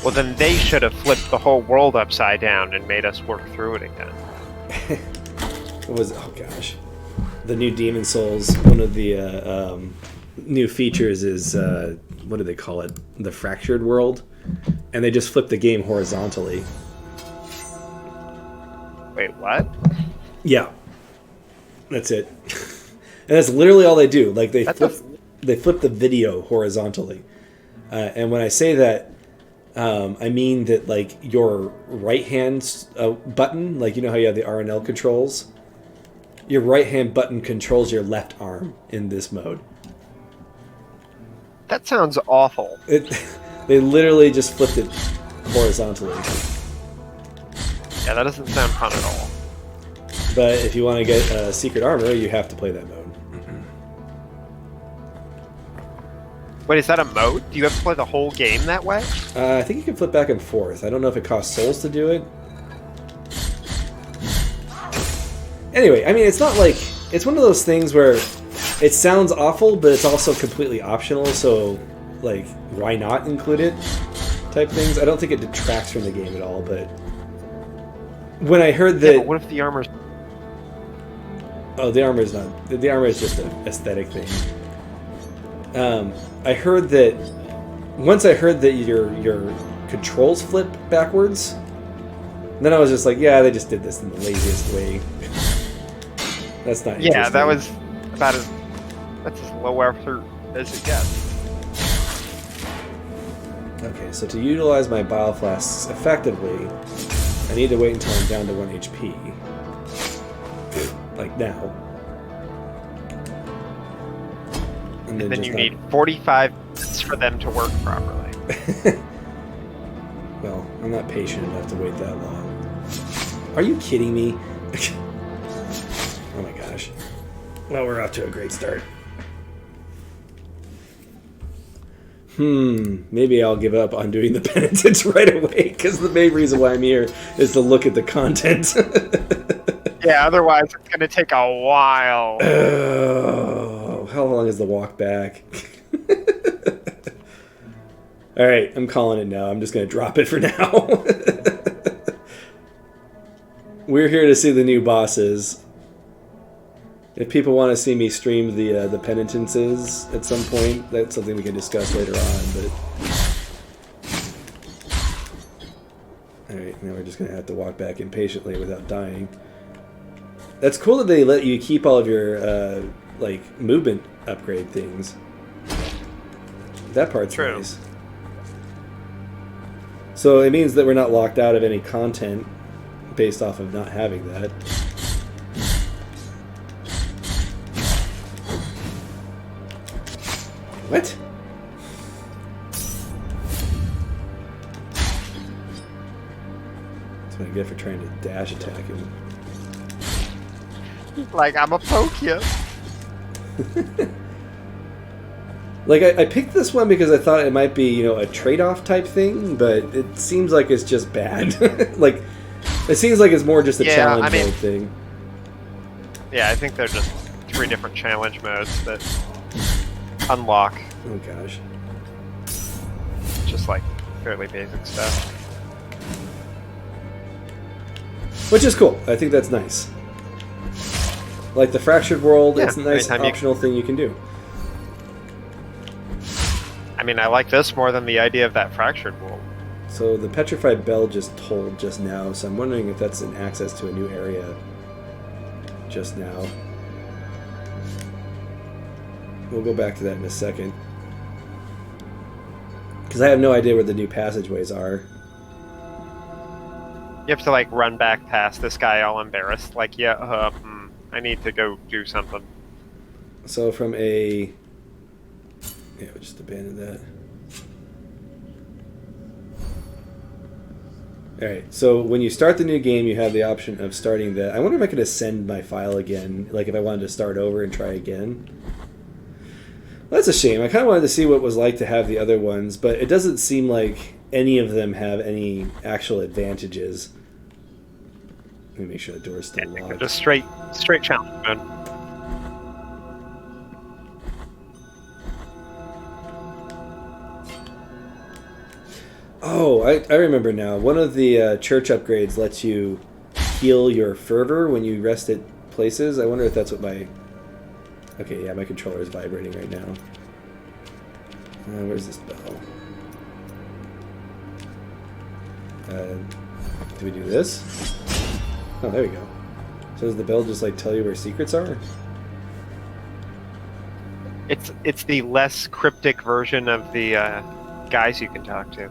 Speaker 2: Well, then they should have flipped the whole world upside down and made us work through it again.
Speaker 1: What was it? Oh gosh, the new Demon Souls. One of the new features is what do they call it? The fractured world, and they just flip the game horizontally.
Speaker 2: Wait, what?
Speaker 1: Yeah, that's it. And that's literally all they do. Like they flip the video horizontally. And when I say that, I mean that, like, your right hand button, like, you know how you have the R and L controls? Your right hand button controls your left arm in this mode.
Speaker 2: That sounds awful.
Speaker 1: They literally just flipped it horizontally.
Speaker 2: Yeah, that doesn't sound fun at all.
Speaker 1: But if you want to get secret armor, you have to play that mode.
Speaker 2: Wait, is that a mode? Do you have to play the whole game that way?
Speaker 1: I think you can flip back and forth. I don't know if it costs souls to do it. Anyway, I mean, it's not like... It's one of those things where it sounds awful, but it's also completely optional, so, like, why not include it? Type things. I don't think it detracts from the game at all, but... When I heard that...
Speaker 2: Yeah, but what if the armor's...
Speaker 1: Oh, the armor is not... The armor is just an aesthetic thing. I heard that... Once I heard that your controls flip backwards, then I was just like, yeah, they just did this in the laziest way. That's not
Speaker 2: Yeah,
Speaker 1: interesting.
Speaker 2: that was about as... That's as low effort as it gets.
Speaker 1: Okay, so to utilize my bile flasks effectively, I need to wait until I'm down to 1 HP. Like now.
Speaker 2: And then you need 45 minutes for them to work properly.
Speaker 1: Well, I'm not patient enough to wait that long. Are you kidding me? Oh my gosh. Well, we're off to a great start. Maybe I'll give up on doing the penitence right away, because the main reason why I'm here is to look at the content.
Speaker 2: Yeah, otherwise it's going to take a while.
Speaker 1: Oh, how long is the walk back? Alright, I'm calling it now. I'm just going to drop it for now. We're here to see the new bosses. If people want to see me stream the penitences at some point, that's something we can discuss later on, but... Alright, now we're just going to have to walk back impatiently without dying. That's cool that they let you keep all of your, like, movement upgrade things. That part's
Speaker 2: True.
Speaker 1: nice. So it means that we're not locked out of any content. based off of not having that. What? That's what I get for trying to dash attack him.
Speaker 2: Like, I'm a poke you.
Speaker 1: Like, I picked this one because I thought it might be, you know, a trade-off type thing, but it seems like it's just bad. Like, it seems like it's more just a challenge mode thing.
Speaker 2: Yeah, I think they're just 3 different challenge modes that unlock.
Speaker 1: Oh gosh.
Speaker 2: Just like fairly basic stuff.
Speaker 1: Which is cool. I think that's nice. Like the Fractured World,
Speaker 2: Yeah,
Speaker 1: it's a nice
Speaker 2: anytime
Speaker 1: optional thing you can do.
Speaker 2: I mean, I like this more than the idea of that Fractured World.
Speaker 1: So the Petrified Bell just told just now, so I'm wondering if that's an access to a new area just now. We'll go back to that in a second. Because I have no idea where the new passageways are.
Speaker 2: You have to like run back past this guy all embarrassed. Like, yeah, I need to go do something.
Speaker 1: So from a... Yeah, we'll just abandon that. Alright, so when you start the new game, you have the option of starting the... I wonder if I could ascend my file again, like if I wanted to start over and try again. Well, that's a shame. I kind of wanted to see what it was like to have the other ones, but it doesn't seem like any of them have any actual advantages. Let me make sure the door's still locked.
Speaker 2: Just straight challenge mode.
Speaker 1: Oh, I remember now. One of the church upgrades lets you heal your fervor when you rest at places. I wonder if that's what my... Okay, yeah, my controller is vibrating right now. Where's this bell? Do we do this? Oh, there we go. So does the bell just like tell you where secrets are?
Speaker 2: It's the less cryptic version of the guys you can talk to.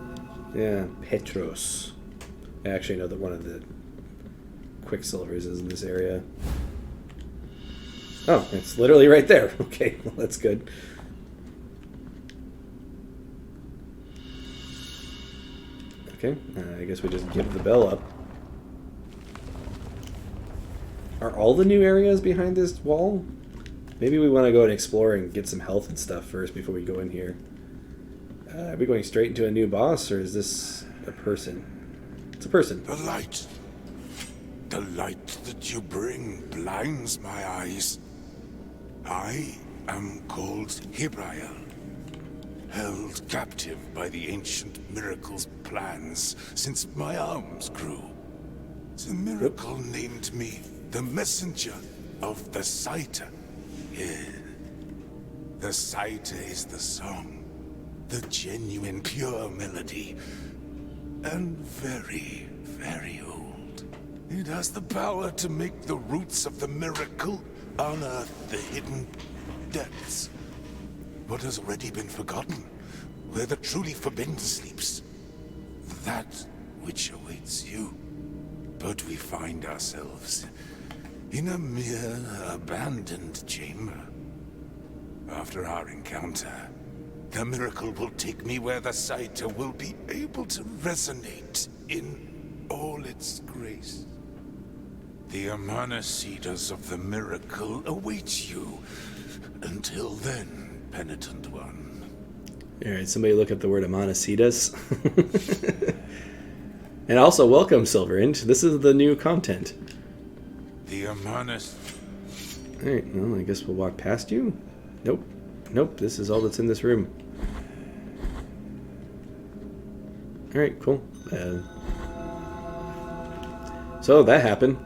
Speaker 1: Yeah, Petros. I actually know that one of the Quicksilvers is in this area. Oh, it's literally right there. Okay, well, that's good. Okay, I guess we just give the bell up. Are all the new areas behind this wall? Maybe we want to go and explore and get some health and stuff first before we go in here. Are we going straight into a new boss, or is this a person? It's a person.
Speaker 7: The light that you bring blinds my eyes. I am called Hibrael, held captive by the ancient miracle's plans since my arms grew. The miracle named me the messenger of the Saita. Yeah. The Saita is the song, the genuine pure melody, and very, very old. It has the power to make the roots of the miracle unearth the hidden depths. What has already been forgotten, where the truly forbidden sleeps. That which awaits you. But we find ourselves in a mere abandoned chamber. After our encounter, the miracle will take me where the Saita will be able to resonate in all its grace. The Amanasidas of the miracle await you. Until then, Penitent One.
Speaker 1: Alright, somebody look up the word Amanasidas. And also, welcome, Silverint. This is the new content.
Speaker 7: The Amanas...
Speaker 1: Alright, well, I guess we'll walk past you. Nope. Nope, this is all that's in this room. Alright, cool. So, that happened.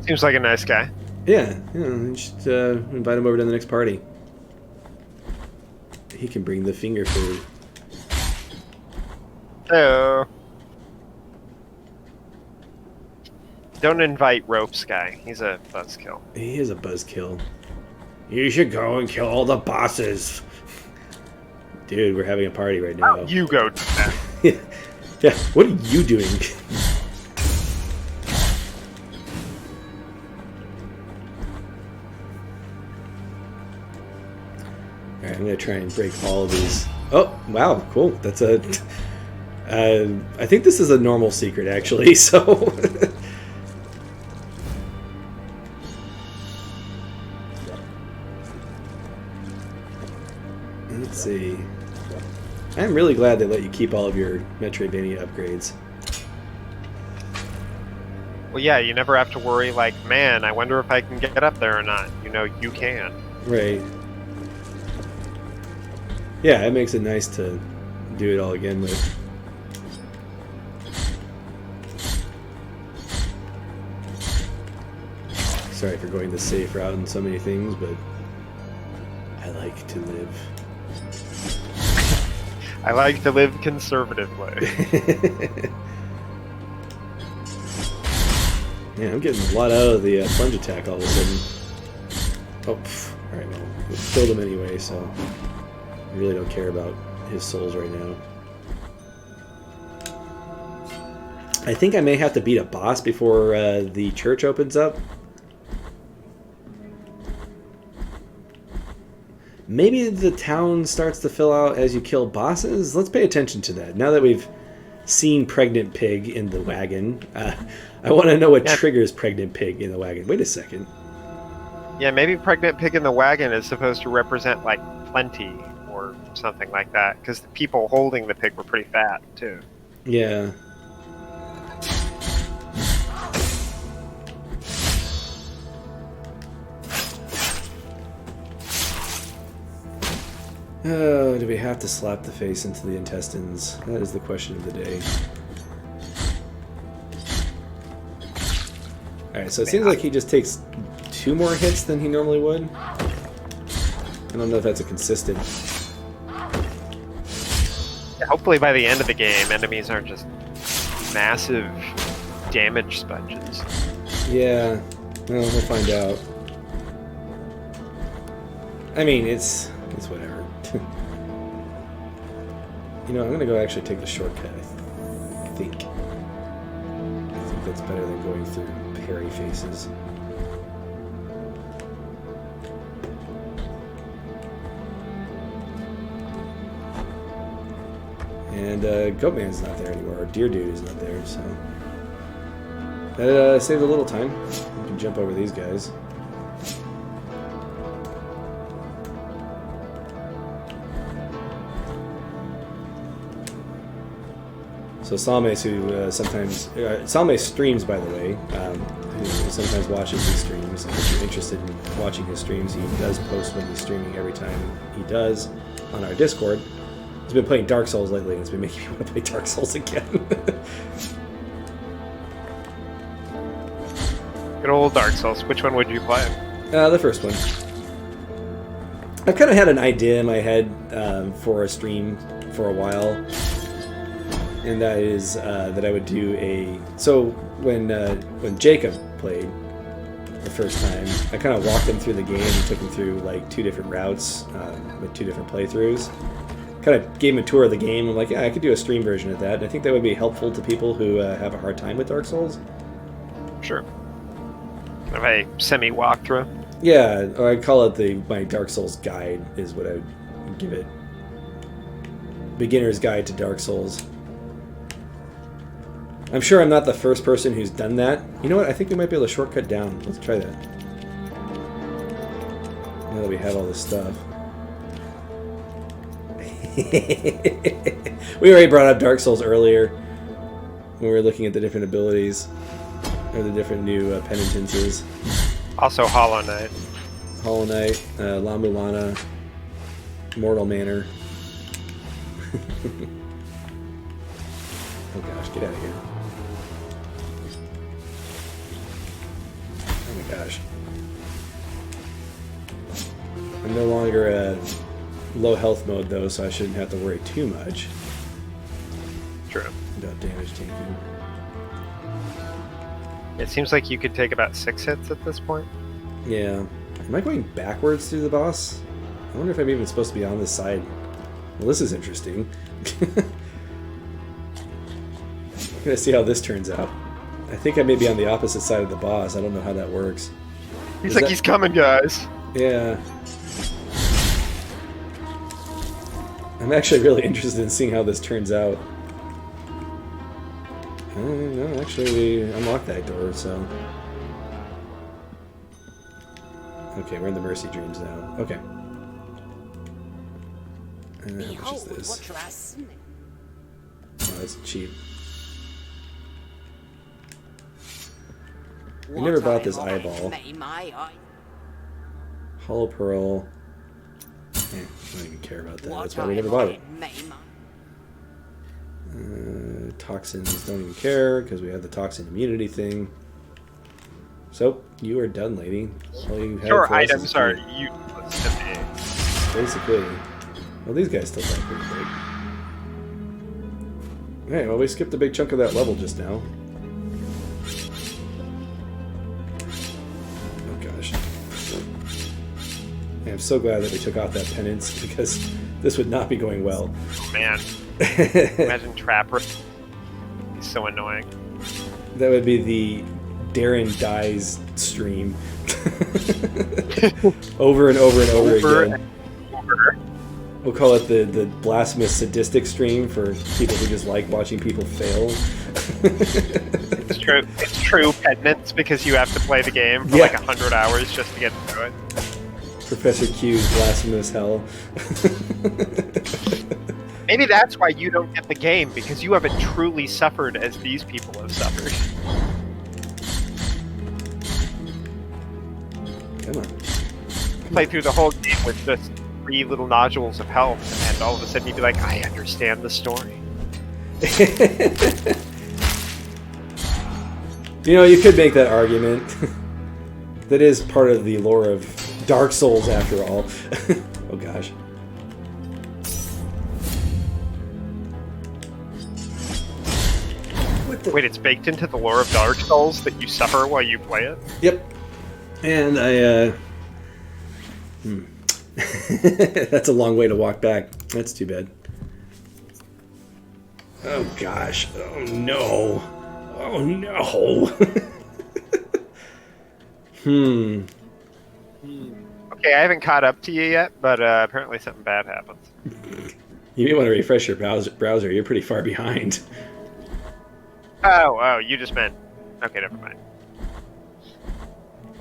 Speaker 2: Seems like a nice guy.
Speaker 1: Yeah, you should invite him over to the next party. He can bring the finger food.
Speaker 2: Oh. Don't invite Ropes guy. He's a buzzkill.
Speaker 1: He is a buzzkill. You should go and kill all the bosses. Dude, we're having a party right now.
Speaker 2: You go do that.
Speaker 1: Yeah, what are you doing? Alright, I'm gonna try and break all of these. Oh, wow, cool. That's a... I think this is a normal secret, actually, so... Let's see. I'm really glad they let you keep all of your Metroidvania upgrades.
Speaker 2: Well, yeah, you never have to worry, like, man, I wonder if I can get up there or not. You know, you can.
Speaker 1: Right. Yeah, it makes it nice to do it all again with. Sorry for going the safe route in so many things, but I like to live.
Speaker 2: I like to live conservatively.
Speaker 1: Man, I'm getting a lot out of the plunge attack all of a sudden. Oh, alright, well, we killed him anyway, so I really don't care about his souls right now. I think I may have to beat a boss before the church opens up. Maybe the town starts to fill out as you kill bosses? Let's pay attention to that. Now that we've seen Pregnant Pig in the wagon, I want to know what triggers Pregnant Pig in the wagon. Wait a second.
Speaker 2: Yeah, maybe Pregnant Pig in the wagon is supposed to represent, like, plenty or something like that, because the people holding the pig were pretty fat, too.
Speaker 1: Yeah. Oh, do we have to slap the face into the intestines? That is the question of the day. Alright, so it seems like he just takes 2 more hits than he normally would. I don't know if that's a consistent...
Speaker 2: Yeah, hopefully by the end of the game, enemies aren't just massive damage sponges.
Speaker 1: Yeah, well, we'll find out. I mean, it's whatever. You know, I'm gonna go actually take the shortcut. I think that's better than going through parry faces. And Goatman's not there anymore, or Deer Dude is not there, so that saved a little time. We can jump over these guys. So Salmes, who sometimes... Salmes streams, by the way. Who sometimes watches his streams. If you're interested in watching his streams, he does post when he's streaming every time he does on our Discord. He's been playing Dark Souls lately, and it's been making me want to play Dark Souls again.
Speaker 2: Good old Dark Souls. Which one would you play?
Speaker 1: The first one. I've kind of had an idea in my head for a stream for a while. And that is that I would do a... So when Jacob played the first time, I kind of walked him through the game and took him through like 2 different routes with 2 different playthroughs. Kind of gave him a tour of the game. I'm like, yeah, I could do a stream version of that. And I think that would be helpful to people who have a hard time with Dark Souls.
Speaker 2: Sure. Kind of a semi-walkthrough.
Speaker 1: Yeah, or I'd call it my Dark Souls guide is what I would give it. Beginner's Guide to Dark Souls. I'm sure I'm not the first person who's done that. You know what? I think we might be able to shortcut down. Let's try that. Now that we have all this stuff. We already brought up Dark Souls earlier when we were looking at the different abilities or the different new penitences.
Speaker 2: Also Hollow Knight.
Speaker 1: Hollow Knight, La Mulana, Mortal Manor. Oh gosh, get out of here. Oh my gosh. I'm no longer low health mode though, so I shouldn't have to worry too much.
Speaker 2: True.
Speaker 1: About damage taking.
Speaker 2: It seems like you could take about 6 hits at this point.
Speaker 1: Yeah. Am I going backwards through the boss? I wonder if I'm even supposed to be on this side. Well, this is interesting. gonna see how this turns out. I think I may be on the opposite side of the boss. I don't know how that works.
Speaker 2: He's like, he's coming, guys.
Speaker 1: Yeah. I'm actually really interested in seeing how this turns out. No, actually, we unlocked that door, so... Okay, we're in the Mercy Dreams now. Okay. How much is this? Oh, that's cheap. I never bought this eyeball. Hollow Pearl. I don't even care about that. That's why we never bought it. Toxins, don't even care, because we have the toxin immunity thing. So, you are done, lady. All you have
Speaker 2: Your
Speaker 1: for us is
Speaker 2: items are useless to me.
Speaker 1: basically. Well, these guys still die pretty quick. Hey, well, we skipped a big chunk of that level just now. Oh, gosh. Yeah, I'm so glad that we took off that penance, because this would not be going well.
Speaker 2: Oh, man. Imagine Trapper. He's so annoying.
Speaker 1: That would be the Darren Dies stream. Over and over and over again. We'll call it the Blasphemous sadistic stream for people who just like watching people fail.
Speaker 2: It's true. It's true penitence because you have to play the game for like 100 hours just to get through it.
Speaker 1: Professor Q's Blasphemous Hell.
Speaker 2: Maybe that's why you don't get the game, because you haven't truly suffered as these people have suffered.
Speaker 1: Come on.
Speaker 2: Play through the whole game with just 3 little nodules of health, and all of a sudden you'd be like, I understand the story.
Speaker 1: You know, you could make that argument. That is part of the lore of Dark Souls, after all. Oh gosh.
Speaker 2: Wait, it's baked into the lore of Dark Souls that you suffer while you play it?
Speaker 1: Yep. And I, That's a long way to walk back. That's too bad. Oh gosh. Oh no. Oh no.
Speaker 2: Okay, I haven't caught up to you yet, but apparently something bad happens.
Speaker 1: You may want to refresh your browser. You're pretty far behind.
Speaker 2: Oh, you just meant... Okay, never mind.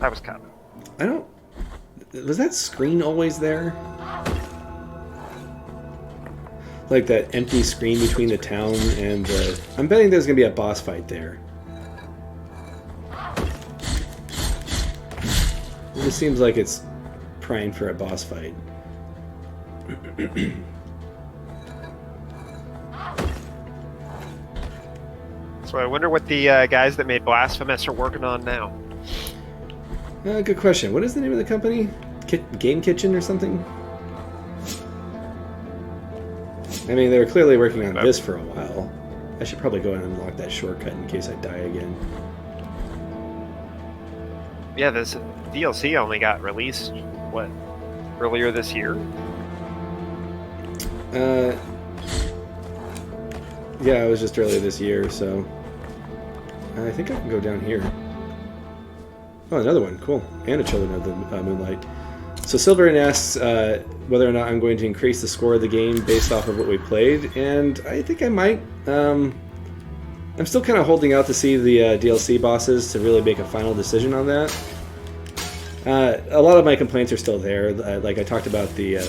Speaker 2: I was caught up.
Speaker 1: I don't... Was that screen always there? Like that empty screen between the town and the... I'm betting there's going to be a boss fight there. It just seems like it's primed for a boss fight.
Speaker 2: So I wonder what the guys that made Blasphemous are working on now.
Speaker 1: Good question. What is the name of the company? Game Kitchen or something? I mean, they were clearly working on this for a while. I should probably go and unlock that shortcut in case I die again.
Speaker 2: Yeah, this DLC only got released, what, earlier this year?
Speaker 1: Yeah, it was just earlier this year, so... I think I can go down here. Oh, another one. Cool. And a Children of the Moonlight. So Silverin asks whether or not I'm going to increase the score of the game based off of what we played, and I think I might. I'm still kind of holding out to see the DLC bosses to really make a final decision on that. A lot of my complaints are still there. Like I talked about the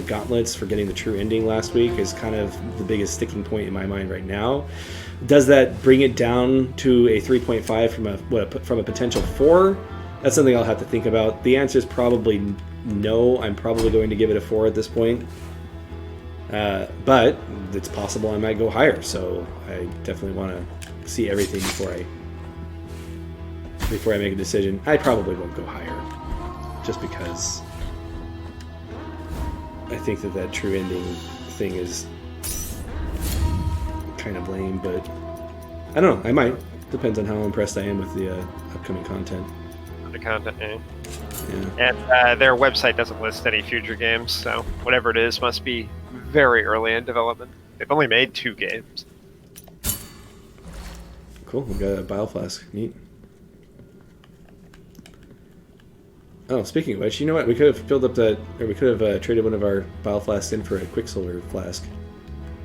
Speaker 1: gauntlets for getting the true ending last week is kind of the biggest sticking point in my mind right now. Does that bring it down to a 3.5 from a potential 4? That's something I'll have to think about. The answer is probably no. I'm probably going to give it a 4 at this point. But it's possible I might go higher, so I definitely want to see everything before I make a decision. I probably won't go higher, just because I think that true ending thing is kind of lame, but I don't know. I might. Depends on how impressed I am with the upcoming content.
Speaker 2: The content,
Speaker 1: Yeah.
Speaker 2: And their website doesn't list any future games, so whatever it is must be very early in development. They've only made 2 games.
Speaker 1: cool. We got a bile flask. Neat. Oh, speaking of which, you know what? We could have filled up that, or we could have traded one of our bile flasks in for a Quicksilver flask.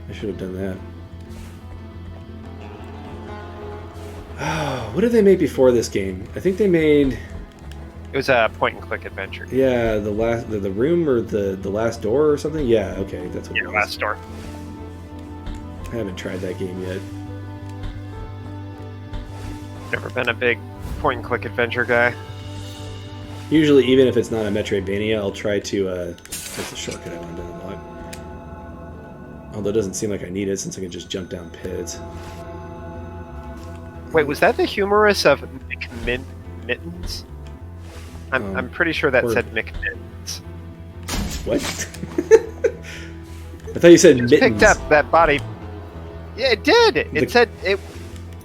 Speaker 1: I should have done that. Oh, what did they make before this game? I think they made...
Speaker 2: It was a point-and-click adventure.
Speaker 1: Yeah, the room or the last door or something? Yeah, okay, that's what it was.
Speaker 2: Last door.
Speaker 1: I haven't tried that game yet.
Speaker 2: Never been a big point-and-click adventure guy.
Speaker 1: Usually, even if it's not a Metroidvania, I'll try to... that's the shortcut I wanted to unlock. Although it doesn't seem like I need it, since I can just jump down pits.
Speaker 2: Wait, was that the humorous of McMittens? I'm pretty sure that said McMittens.
Speaker 1: What? I thought you said
Speaker 2: Just
Speaker 1: mittens.
Speaker 2: picked up that body. Yeah, it did. It said it.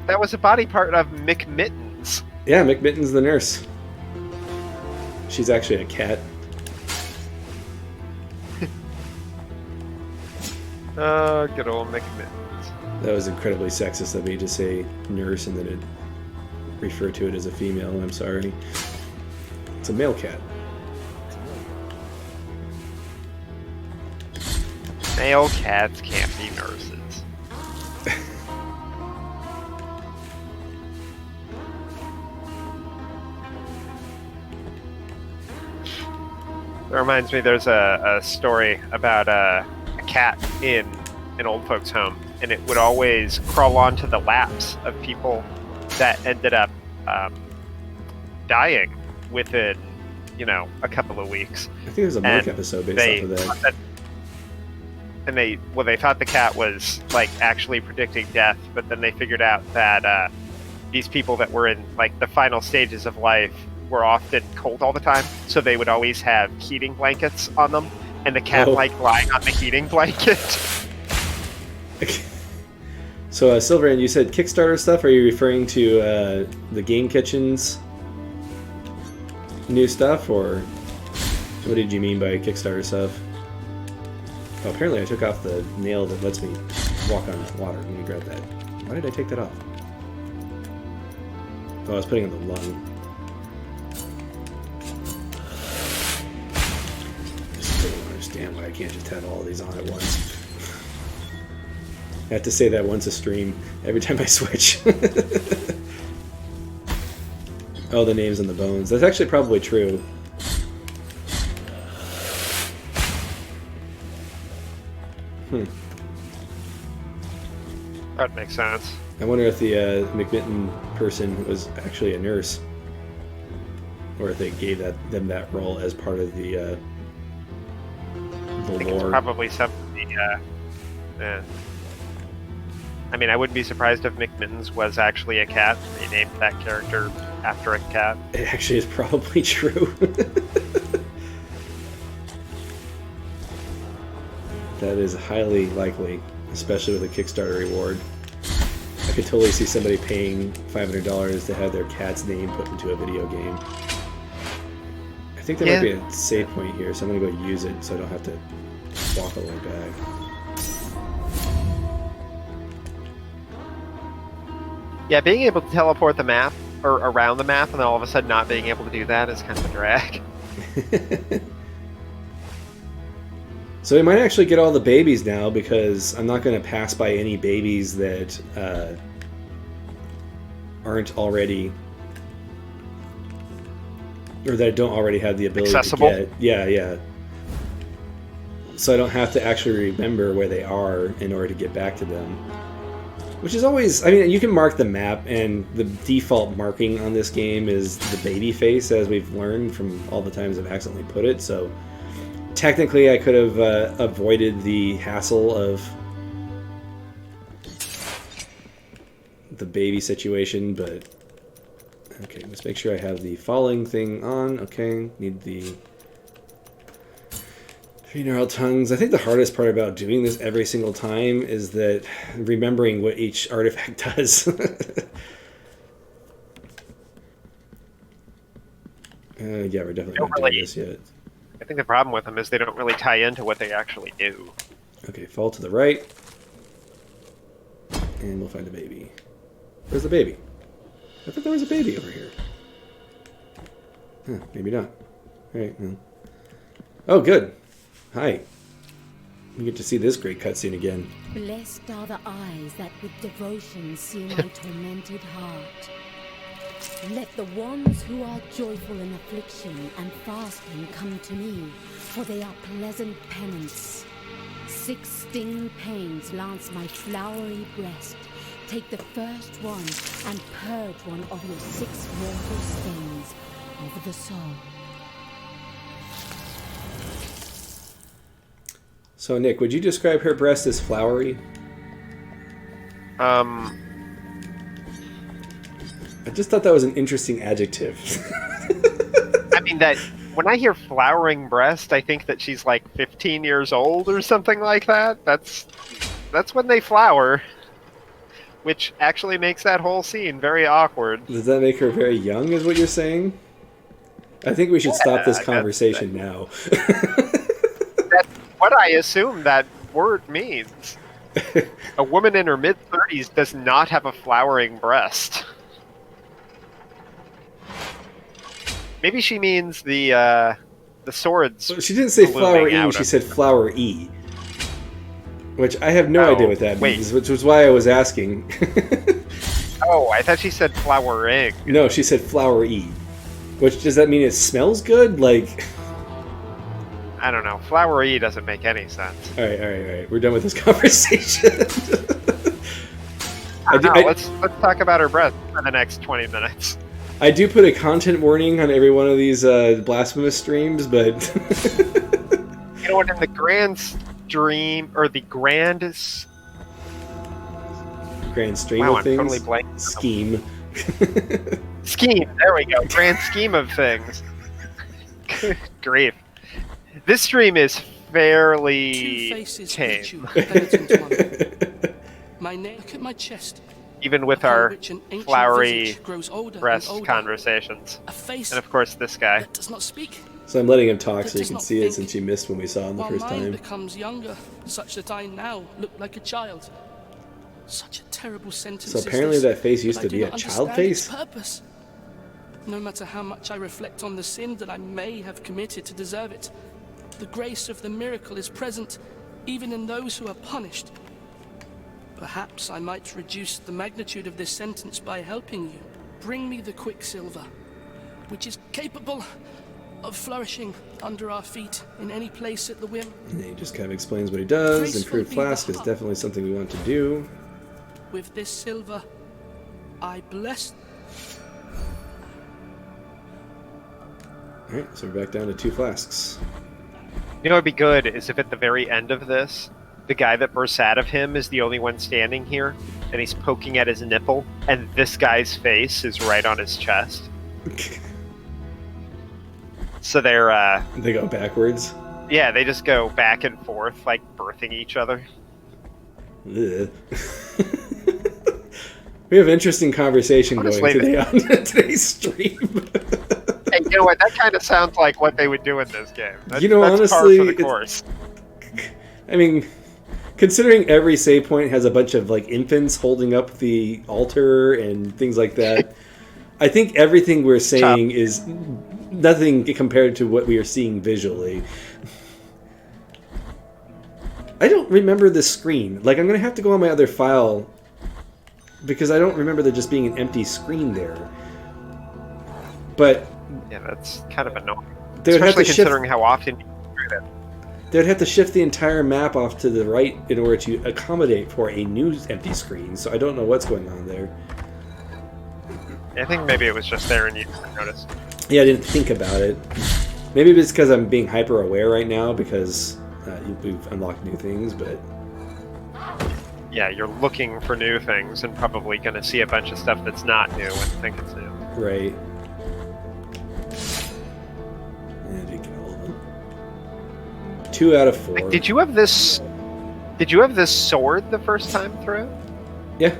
Speaker 2: That was a body part of McMittens.
Speaker 1: Yeah, McMittens the nurse. She's actually a cat.
Speaker 2: Oh, good old McMittens.
Speaker 1: That was incredibly sexist of me to say nurse and then it refer to it as a female. I'm sorry. It's a male cat.
Speaker 2: Male cats can't be nurses. That reminds me, there's a story about a cat in an old folks' home, and it would always crawl onto the laps of people that ended up dying within, a couple of weeks.
Speaker 1: I think there's a Monk episode based off of that.
Speaker 2: And they thought the cat was like actually predicting death, but then they figured out that these people that were in like the final stages of life were often cold all the time, so they would always have heating blankets on them, and the cat liked lying on the heating blanket.
Speaker 1: So, Silverand, you said Kickstarter stuff. Are you referring to the Game Kitchen's new stuff, or what did you mean by Kickstarter stuff? Oh, apparently I took off the nail that lets me walk on water. Let me grab that. Why did I take that off? Oh, I was putting on the lung. I still don't understand why I can't just have all of these on at once. I have to say that once a stream, every time I switch. Oh, the names and the bones. That's actually probably true.
Speaker 2: That makes sense.
Speaker 1: I wonder if the McMitten person was actually a nurse, or if they gave them that role as part of the
Speaker 2: I think
Speaker 1: lore.
Speaker 2: it's probably something. Yeah. I mean, I wouldn't be surprised if McMittens was actually a cat. They named that character after a cat.
Speaker 1: It actually is probably true. That is highly likely, especially with a Kickstarter reward. I could totally see somebody paying $500 to have their cat's name put into a video game. I think there might be a save point here, so I'm going to go use it so I don't have to walk all the way back.
Speaker 2: Yeah, being able to teleport the map, or around the map, and then all of a sudden not being able to do that is kind of a drag.
Speaker 1: So we might actually get all the babies now, because I'm not going to pass by any babies that aren't already, or that don't already have the ability
Speaker 2: accessible.
Speaker 1: to get. Yeah. So I don't have to actually remember where they are in order to get back to them. Which is always, I mean, you can mark the map, and the default marking on this game is the baby face, as we've learned from all the times I've accidentally put it, so technically I could have avoided the hassle of the baby situation, but okay, let's make sure I have the falling thing on. Okay, need the funeral tongues. I think the hardest part about doing this every single time is that remembering what each artifact does. Yeah, we're definitely not doing this yet.
Speaker 2: I think the problem with them is they don't really tie into what they actually do.
Speaker 1: Okay, fall to the right. And we'll find a baby. Where's the baby? I thought there was a baby over here. Huh, maybe not. Alright, well. Oh, good. Hi. We get to see this great cutscene again.
Speaker 6: Blessed are the eyes that with devotion see my tormented heart. Let the ones who are joyful in affliction and fasting come to me, for they are pleasant penance. 6 stinging pains lance my flowery breast. Take the first one and purge one of your 6 mortal stains of the soul.
Speaker 1: So, Nick, would you describe her breast as flowery?
Speaker 2: Um,
Speaker 1: I just thought that was an interesting adjective.
Speaker 2: I mean, that when I hear flowering breast, I think that she's like 15 years old or something like that. That's when they flower, which actually makes that whole scene very awkward.
Speaker 1: Does that make her very young, is what you're saying? I think we should stop this conversation now.
Speaker 2: That's what I assume that word means. A woman in her mid-30s does not have a flowering breast. Maybe she means the swords.
Speaker 1: Well, she didn't say flower
Speaker 2: blooming
Speaker 1: E,
Speaker 2: out
Speaker 1: she
Speaker 2: of-
Speaker 1: said flower E. Which I have no
Speaker 2: Oh,
Speaker 1: idea what that
Speaker 2: wait.
Speaker 1: means, which was why I was asking.
Speaker 2: Oh, I thought she said flowering.
Speaker 1: No, she said flower E. Which, does that mean it smells good? Like...
Speaker 2: I don't know. Flowery doesn't make any sense.
Speaker 1: Alright. We're done with this conversation.
Speaker 2: Let's talk about her breath for the next 20 minutes.
Speaker 1: I do put a content warning on every one of these Blasphemous streams, but...
Speaker 2: You know what? In the grand stream, or the grand
Speaker 1: Grand stream
Speaker 2: wow,
Speaker 1: of
Speaker 2: I'm
Speaker 1: things?
Speaker 2: totally blank.
Speaker 1: Scheme.
Speaker 2: Scheme. There we go. Grand scheme of things. Good grief. This stream is fairly tame,
Speaker 8: My name. Look at my chest.
Speaker 2: even with
Speaker 8: upon
Speaker 2: our
Speaker 8: which an ancient
Speaker 2: flowery
Speaker 8: visage grows older
Speaker 2: breast
Speaker 8: and older.
Speaker 2: conversations.
Speaker 8: A face
Speaker 2: And of course, this guy.
Speaker 8: that does not speak.
Speaker 1: So I'm letting him talk
Speaker 8: That
Speaker 1: so you
Speaker 8: does
Speaker 1: can
Speaker 8: not
Speaker 1: see it
Speaker 8: think,
Speaker 1: since you missed when we saw him the
Speaker 8: while
Speaker 1: first
Speaker 8: mine
Speaker 1: time.
Speaker 8: becomes younger, such that I now look like a child. Such a terrible sentence.
Speaker 1: So
Speaker 8: is
Speaker 1: apparently
Speaker 8: this,
Speaker 1: that face
Speaker 8: but
Speaker 1: used
Speaker 8: I
Speaker 1: to
Speaker 8: do
Speaker 1: be a
Speaker 8: not
Speaker 1: child
Speaker 8: understand its
Speaker 1: face?
Speaker 8: purpose. No matter how much I reflect on the sin that I may have committed to deserve it, the grace of the miracle is present even in those who are punished. Perhaps I might reduce the magnitude of this sentence by helping you. Bring me the quicksilver, which is capable of flourishing under our feet in any place at the whim.
Speaker 1: And he just kind of explains what he does.
Speaker 8: Graceful
Speaker 1: Improved
Speaker 8: be the
Speaker 1: flask is
Speaker 8: heart.
Speaker 1: definitely something we want to do.
Speaker 8: With this silver, I bless.
Speaker 1: Alright, so we're back down to 2 flasks.
Speaker 2: You know what would be good is if at the very end of this, the guy that bursts out of him is the only one standing here, and he's poking at his nipple, and this guy's face is right on his chest. So they're,
Speaker 1: They go backwards.
Speaker 2: yeah, they just go back and forth, like birthing each other.
Speaker 1: Ugh. We have interesting conversation
Speaker 2: Honestly,
Speaker 1: going today on today's stream.
Speaker 2: Hey, you know what? That kind of sounds like what they would do in this game. That's,
Speaker 1: You know,
Speaker 2: that's
Speaker 1: honestly,
Speaker 2: par for the
Speaker 1: it's-
Speaker 2: course.
Speaker 1: I mean, considering every save point has a bunch of like infants holding up the altar and things like that, I think everything we're saying is nothing compared to what we are seeing visually. I don't remember this screen. Like, I'm going to have to go on my other file because I don't remember there just being an empty screen there. But
Speaker 2: Yeah, that's kind of annoying.
Speaker 1: they would have
Speaker 2: Especially
Speaker 1: to shift.
Speaker 2: considering how often you do that.
Speaker 1: They'd have to shift the entire map off to the right in order to accommodate for a new empty screen. So I don't know what's going on there.
Speaker 2: I think maybe it was just there and you didn't notice.
Speaker 1: Yeah, I didn't think about it. Maybe it's because I'm being hyper aware right now because we've unlocked new things, but
Speaker 2: Yeah, you're looking for new things and probably going to see a bunch of stuff that's not new and think it's new.
Speaker 1: right. Yeah, did get all of them. 2 out of 4.
Speaker 2: Like, did you have this? Did you have this sword the first time through?
Speaker 1: Yeah,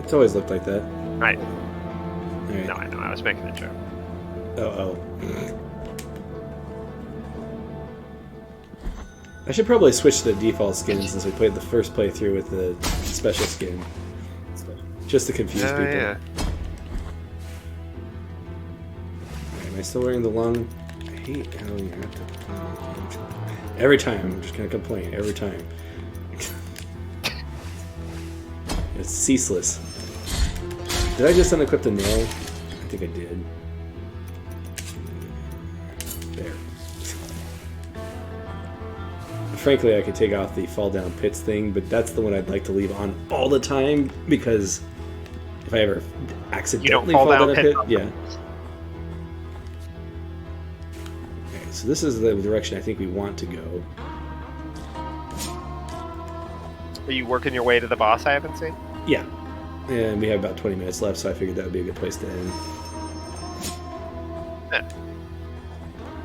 Speaker 1: it's always looked like that.
Speaker 2: Right.
Speaker 1: All right.
Speaker 2: No, I know. I was making a joke.
Speaker 1: Oh. I should probably switch to the default skin since we played the first playthrough with the special skin. Just to confuse people.
Speaker 2: Yeah.
Speaker 1: Am I still wearing the lung? I hate how you have to... Every time, I'm just going to complain. Every time. It's ceaseless. Did I just unequip the nail? I think I did. There. Frankly, I could take off the fall down pits thing, but that's the one I'd like to leave on all the time, because if I ever accidentally fall down a pit, yeah. Okay, so this is the direction I think we want to go.
Speaker 2: Are you working your way to the boss I haven't seen?
Speaker 1: Yeah. And we have about 20 minutes left, so I figured that would be a good place to end.
Speaker 2: Yeah.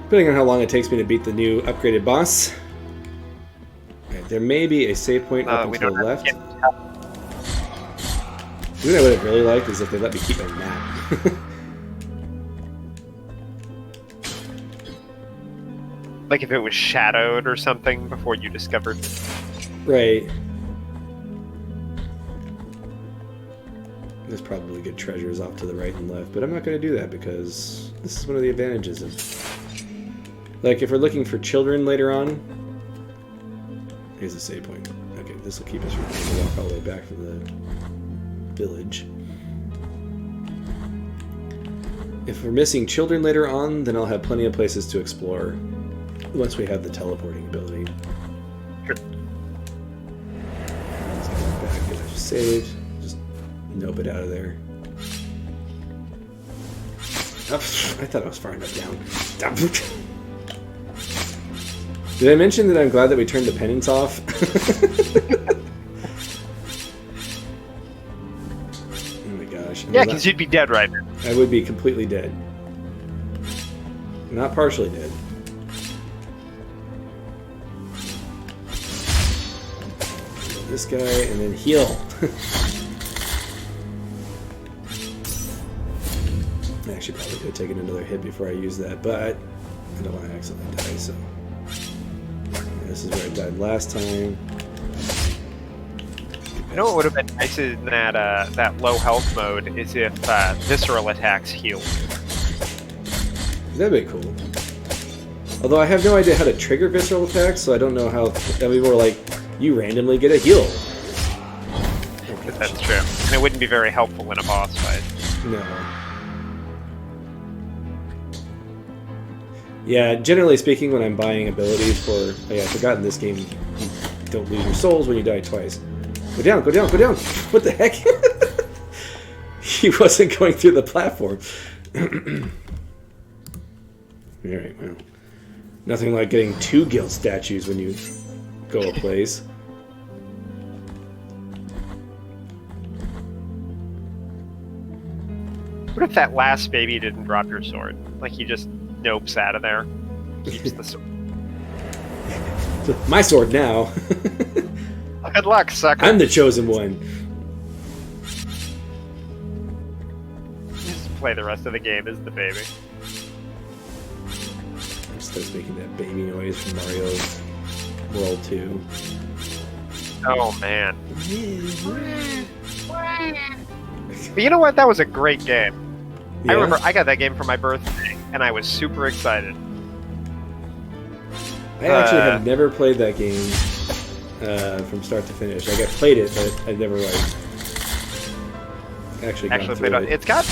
Speaker 1: Depending on how long it takes me to beat the new upgraded boss. Okay, there may be a save point up and to the left. You know what I would have really liked is if they let me keep my map.
Speaker 2: Like if it was shadowed or something before you discovered.
Speaker 1: Right. There's probably good treasures off to the right and left, but I'm not going to do that because this is one of the advantages of... Like, if we're looking for children later on... Here's a save point. Okay, this will keep us from having to walk all the way back from the village. If we're missing children later on, then I'll have plenty of places to explore once we have the teleporting ability.
Speaker 2: Sure.
Speaker 1: Let's go back, get our save. Nope it out of there. Oh, I thought I was far enough down. Did I mention that I'm glad that we turned the penitence off? Oh my gosh.
Speaker 2: Yeah, because you'd be dead right now.
Speaker 1: I would be completely dead. Not partially dead. This guy, and then heal. I actually probably could have taken another hit before I use that, but I don't want to accidentally die, so... This is where I died last time.
Speaker 2: You know what would have been nice in that low health mode is if visceral attacks healed.
Speaker 1: That'd be cool. Although I have no idea how to trigger visceral attacks, so I don't know how... I mean, we're like, you randomly get a heal.
Speaker 2: That's true. And it wouldn't be very helpful in a boss fight.
Speaker 1: No. Yeah, generally speaking, when I'm buying abilities for... Oh yeah, I forgot in this game, you don't lose your souls when you die twice. Go down, go down, go down! What the heck? He wasn't going through the platform. Alright, well. Nothing like getting 2 guild statues when you go a place.
Speaker 2: What if that last baby didn't drop your sword? Like he just nopes out of there, keeps the sword.
Speaker 1: My sword now.
Speaker 2: Good luck, sucker.
Speaker 1: I'm the chosen one.
Speaker 2: Just play the rest of the game as the baby.
Speaker 1: It starts making that baby noise from Mario World 2.
Speaker 2: Oh man. But you know what? That was a great game.
Speaker 1: Yeah?
Speaker 2: I remember I got that game for my birthday, and I was super excited.
Speaker 1: I actually have never played that game from start to finish. Like, I played it, but I've never, like, actually gone through it.
Speaker 2: It's got...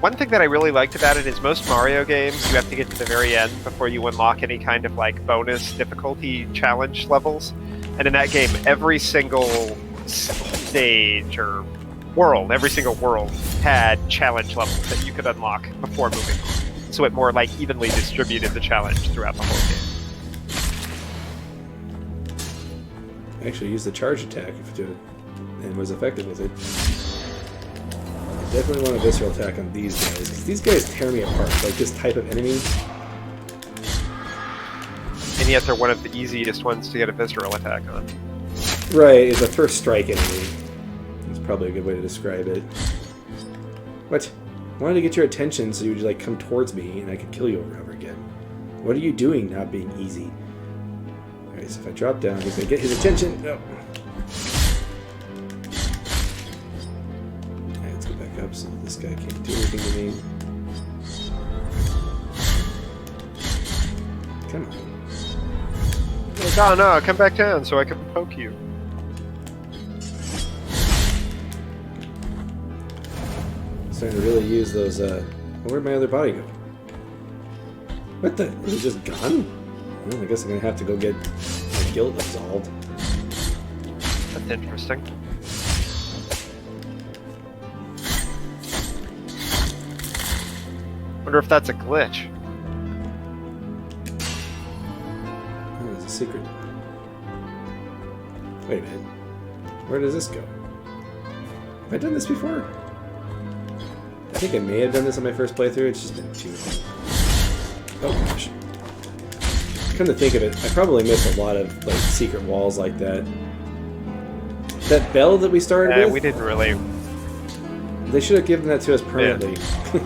Speaker 2: One thing that I really liked about it is most Mario games, you have to get to the very end before you unlock any kind of, like, bonus difficulty challenge levels. And in that game, every single stage or world, every single world had challenge levels that you could unlock before moving on. So it more, like, evenly distributed the challenge throughout the whole game.
Speaker 1: I actually used the charge attack and was effective with it. I definitely want a visceral attack on these guys, because these guys tear me apart. Like, this type of enemy.
Speaker 2: And yet they're one of the easiest ones to get a visceral attack on.
Speaker 1: Right, it's a first strike enemy. That's probably a good way to describe it. What? I wanted to get your attention so you would, like, come towards me and I could kill you over and over again. What are you doing not being easy? Alright, so if I drop down, he's gonna get his attention. No. This guy can't do anything to me. Come on.
Speaker 2: Like, oh no, come back down so I can poke you.
Speaker 1: Starting to really use those, where'd my other body go? What the? Is it just gone? Well, I guess I'm gonna have to go get my guilt absolved.
Speaker 2: That's interesting. Wonder if that's a glitch.
Speaker 1: Oh, there's a secret. Wait a minute. Where does this go? Have I done this before? I think I may have done this on my first playthrough. It's just been too long. Oh gosh. Come to think of it, I probably missed a lot of like secret walls like that. That bell that we started with?
Speaker 2: We didn't really.
Speaker 1: They should have given that to us permanently. Yeah.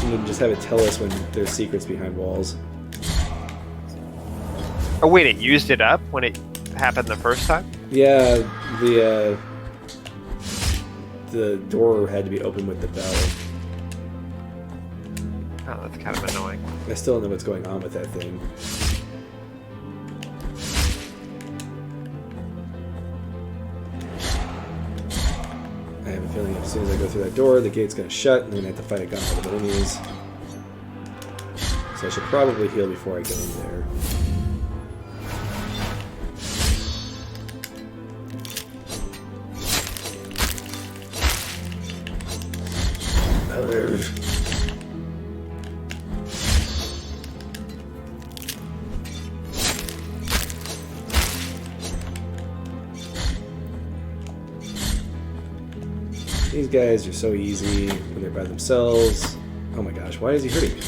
Speaker 1: And then just have it tell us when there's secrets behind walls.
Speaker 2: Oh wait, it used it up when it happened the first time?
Speaker 1: Yeah, the door had to be opened with the bell.
Speaker 2: Oh, that's kind of annoying.
Speaker 1: I still don't know what's going on with that thing. I have a feeling as soon as I go through that door, the gate's going to shut, and then I have to fight a gauntlet of enemies. So I should probably heal before I go in there. These guys are so easy when they're by themselves. Oh my gosh, why is he hurting me?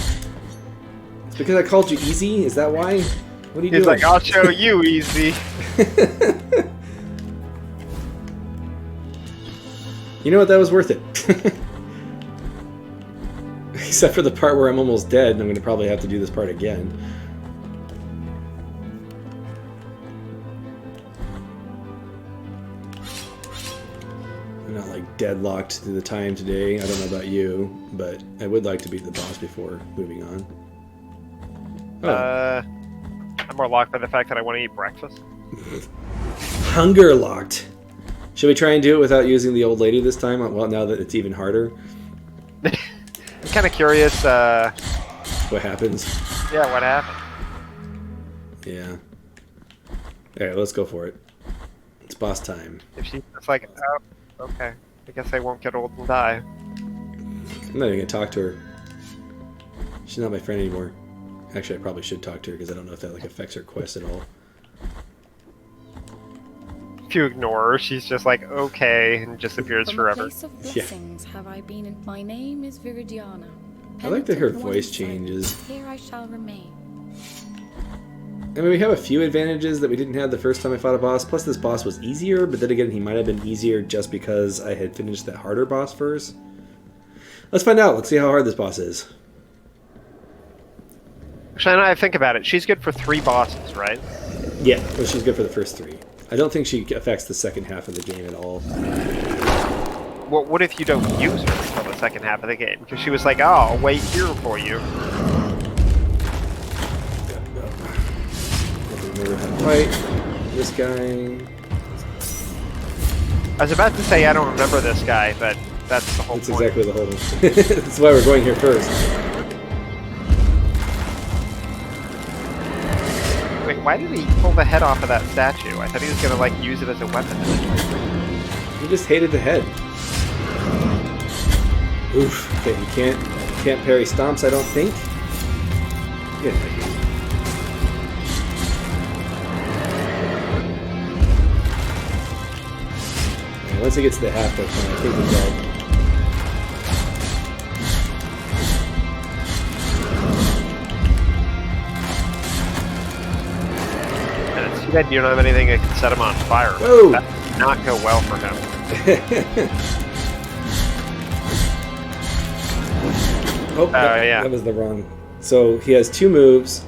Speaker 1: It's because I called you easy? Is that why? What are you doing?
Speaker 2: He's like, I'll show you easy.
Speaker 1: You know what? That was worth it. Except for the part where I'm almost dead, and I'm going to probably have to do this part again. I'm not like deadlocked to the time today. I don't know about you, but I would like to beat the boss before moving on. Oh.
Speaker 2: I'm more locked by the fact that I want to eat breakfast.
Speaker 1: Hunger locked. Should we try and do it without using the old lady this time? Well, now that it's even harder.
Speaker 2: I'm kind of curious.
Speaker 1: What happens?
Speaker 2: Yeah, what happened?
Speaker 1: Yeah. Alright, let's go for it. It's boss time.
Speaker 2: If she's just like, oh, okay. I guess I won't get old and die.
Speaker 1: I'm not even going to talk to her. She's not my friend anymore. Actually, I probably should talk to her because I don't know if that like affects her quest at all.
Speaker 2: If you ignore her, she's just like, okay, and disappears
Speaker 6: From
Speaker 2: forever.
Speaker 6: A place of blessings have I been, and my name is Viridiana.
Speaker 1: I like that her
Speaker 6: Penitent
Speaker 1: voice
Speaker 6: once
Speaker 1: changes.
Speaker 6: said, here I shall remain.
Speaker 1: I mean, we have a few advantages that we didn't have the first time I fought a boss. Plus, this boss was easier, but then again, he might have been easier just because I had finished that harder boss first. Let's find out. Let's see how hard this boss is.
Speaker 2: Actually, now I think about it. She's good for 3 bosses, right?
Speaker 1: Yeah, well, she's good for the first 3. I don't think she affects the second half of the game at all.
Speaker 2: Well, what if you don't use her until the second half of the game? Because she was like, oh, I'll wait here for you.
Speaker 1: Remember how to fight this guy.
Speaker 2: I was about to say I don't remember this guy, but that's the whole
Speaker 1: That's
Speaker 2: point.
Speaker 1: exactly the whole That's why we're going here first.
Speaker 2: Wait, why did he pull the head off of that statue? I thought he was going to, like, use it as a weapon.
Speaker 1: He just hated the head. Oof. Okay, you can't parry stomps, I don't think. Get out of here. Okay, once it gets to the halfway point, I think we're dead.
Speaker 2: And it's too bad you don't have anything that can set him on fire.
Speaker 1: Whoa!
Speaker 2: That did not go well for him.
Speaker 1: Oh, that was the wrong. So he has 2 moves.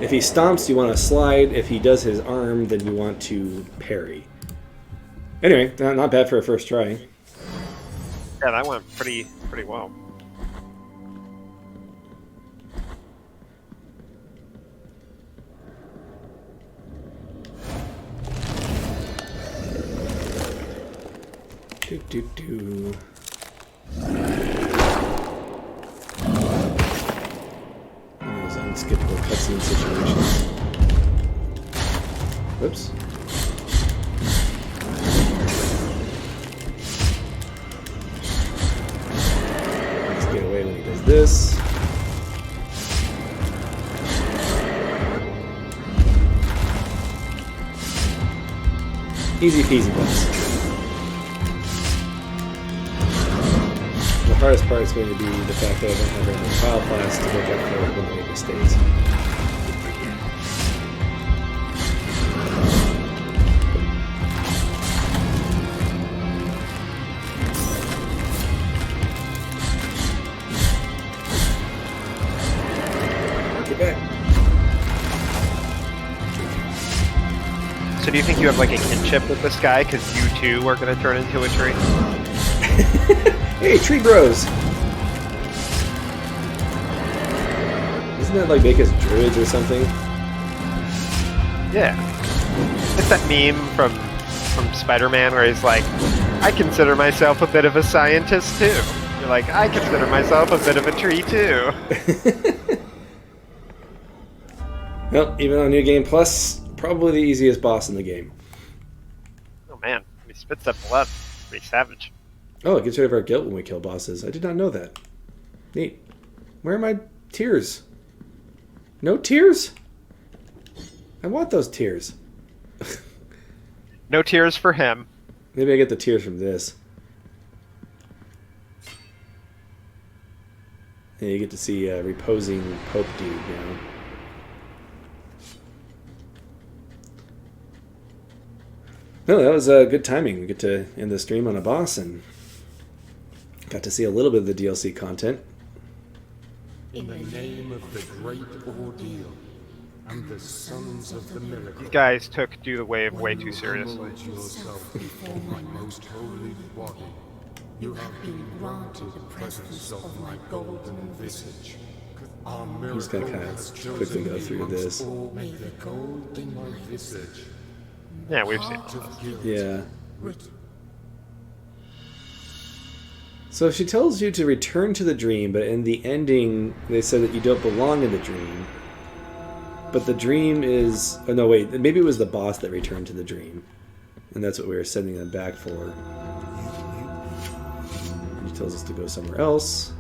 Speaker 1: If he stomps, you want to slide. If he does his arm, then you want to parry. Anyway, not bad for a first try.
Speaker 2: Yeah, that went pretty well.
Speaker 1: Do. Those unskippable cutscene situations. Whoops. Let's get away when he does this. Easy peasy, boss. The hardest part is going to be the fact that I don't have any file class to look up for when I make mistakes. Get back.
Speaker 2: So do you think you have like a kinship with this guy because you too are going to turn into a tree?
Speaker 1: Hey, tree bros! Doesn't that like make us druids or something?
Speaker 2: Yeah. It's that meme from Spider-Man where he's like, I consider myself a bit of a scientist too. You're like, I consider myself a bit of a tree too.
Speaker 1: Well, even on New Game Plus, probably the easiest boss in the game.
Speaker 2: Oh man, he spits up blood. Pretty savage.
Speaker 1: Oh, it gets rid of our guilt when we kill bosses. I did not know that. Neat. Where are my tears? No tears? I want those tears.
Speaker 2: No tears for him.
Speaker 1: Maybe I get the tears from this. And you get to see reposing Pope dude now. No, that was good timing. We get to end the stream on a boss and got to see a little bit of the DLC content.
Speaker 7: In the name of the great ordeal and the sons of the miracle,
Speaker 2: These guys took Do the Wave way too seriously.
Speaker 7: yourself before my most holy body. You have been granted the presence of my golden visage. Our
Speaker 1: I'm just gonna kind of quickly go through this.
Speaker 7: May the gold in my visage.
Speaker 2: Yeah, we've seen all this.
Speaker 1: Yeah. So she tells you to return to the dream, but in the ending, they said that you don't belong in the dream. But the dream is... Oh, no, wait. Maybe it was the boss that returned to the dream. And that's what we were sending them back for. She tells us to go somewhere else.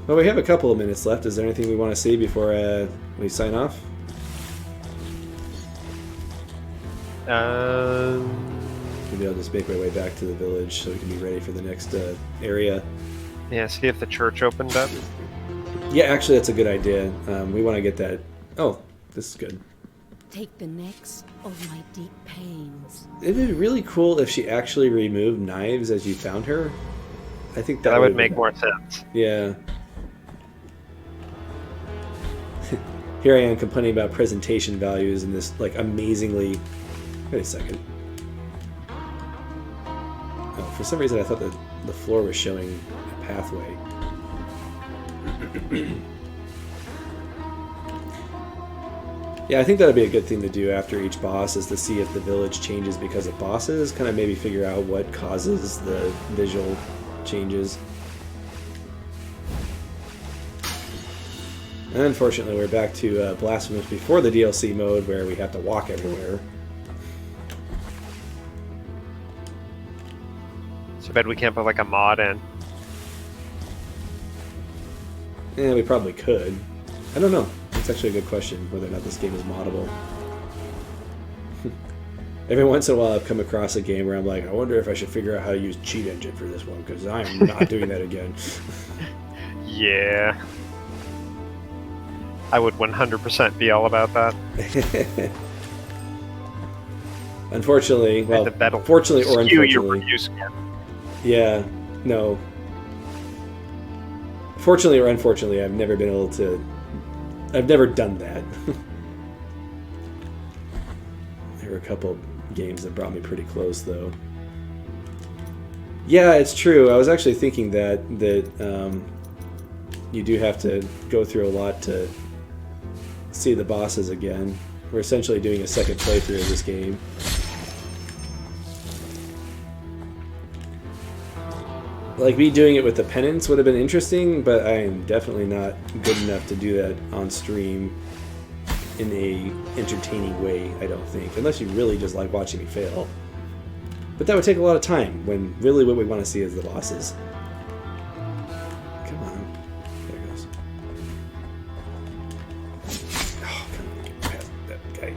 Speaker 1: Well, we have a couple of minutes left. Is there anything we want to see before we sign off? Maybe I'll just make my way back to the village so we can be ready for the next area.
Speaker 2: Yeah, see if the church opened up.
Speaker 1: Yeah, actually, that's a good idea. We want to get that. Oh, this is good.
Speaker 6: Take the necks of my deep pains.
Speaker 1: It'd be really cool if she actually removed knives as you found her. I think
Speaker 2: That would make more sense.
Speaker 1: Yeah. Here I am complaining about presentation values in this like amazingly. Wait a second. Oh, for some reason I thought that the floor was showing a pathway. Yeah, I think that would be a good thing to do after each boss is to see if the village changes because of bosses. Kind of maybe figure out what causes the visual changes. And unfortunately, we're back to Blasphemous before the DLC mode where we have to walk everywhere.
Speaker 2: Too bad we can't put like a mod in.
Speaker 1: Yeah, we probably could. I don't know. That's actually a good question, whether or not this game is moddable. Every once in a while I've come across a game where I'm like, I wonder if I should figure out how to use Cheat Engine for this one, because I am not doing that again.
Speaker 2: Yeah. I would 100% be all about that.
Speaker 1: Unfortunately, well, fortunately or unfortunately. Yeah, no. Fortunately or unfortunately, I've never been able to... I've never done that. There were a couple games that brought me pretty close, though. Yeah, it's true. I was actually thinking that you do have to go through a lot to see the bosses again. We're essentially doing a second playthrough of this game. Like, me doing it with the penitence would have been interesting, but I am definitely not good enough to do that on stream in a entertaining way, I don't think. Unless you really just like watching me fail. But that would take a lot of time, when really what we want to see is the bosses. Come on. There it goes. Oh, come on, get past that guy.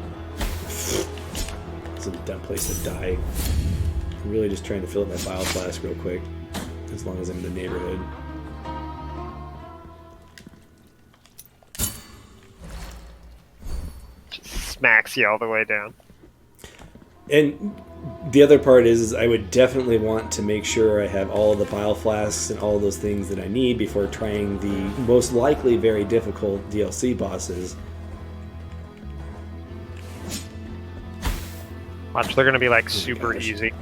Speaker 1: It's a dumb place to die. I'm really just trying to fill up my bile flask real quick. As long as I'm in the neighborhood.
Speaker 2: Just smacks you all the way down.
Speaker 1: And the other part is I would definitely want to make sure I have all of the bile flasks and all of those things that I need before trying the most likely very difficult DLC bosses.
Speaker 2: Watch, they're gonna be like super easy.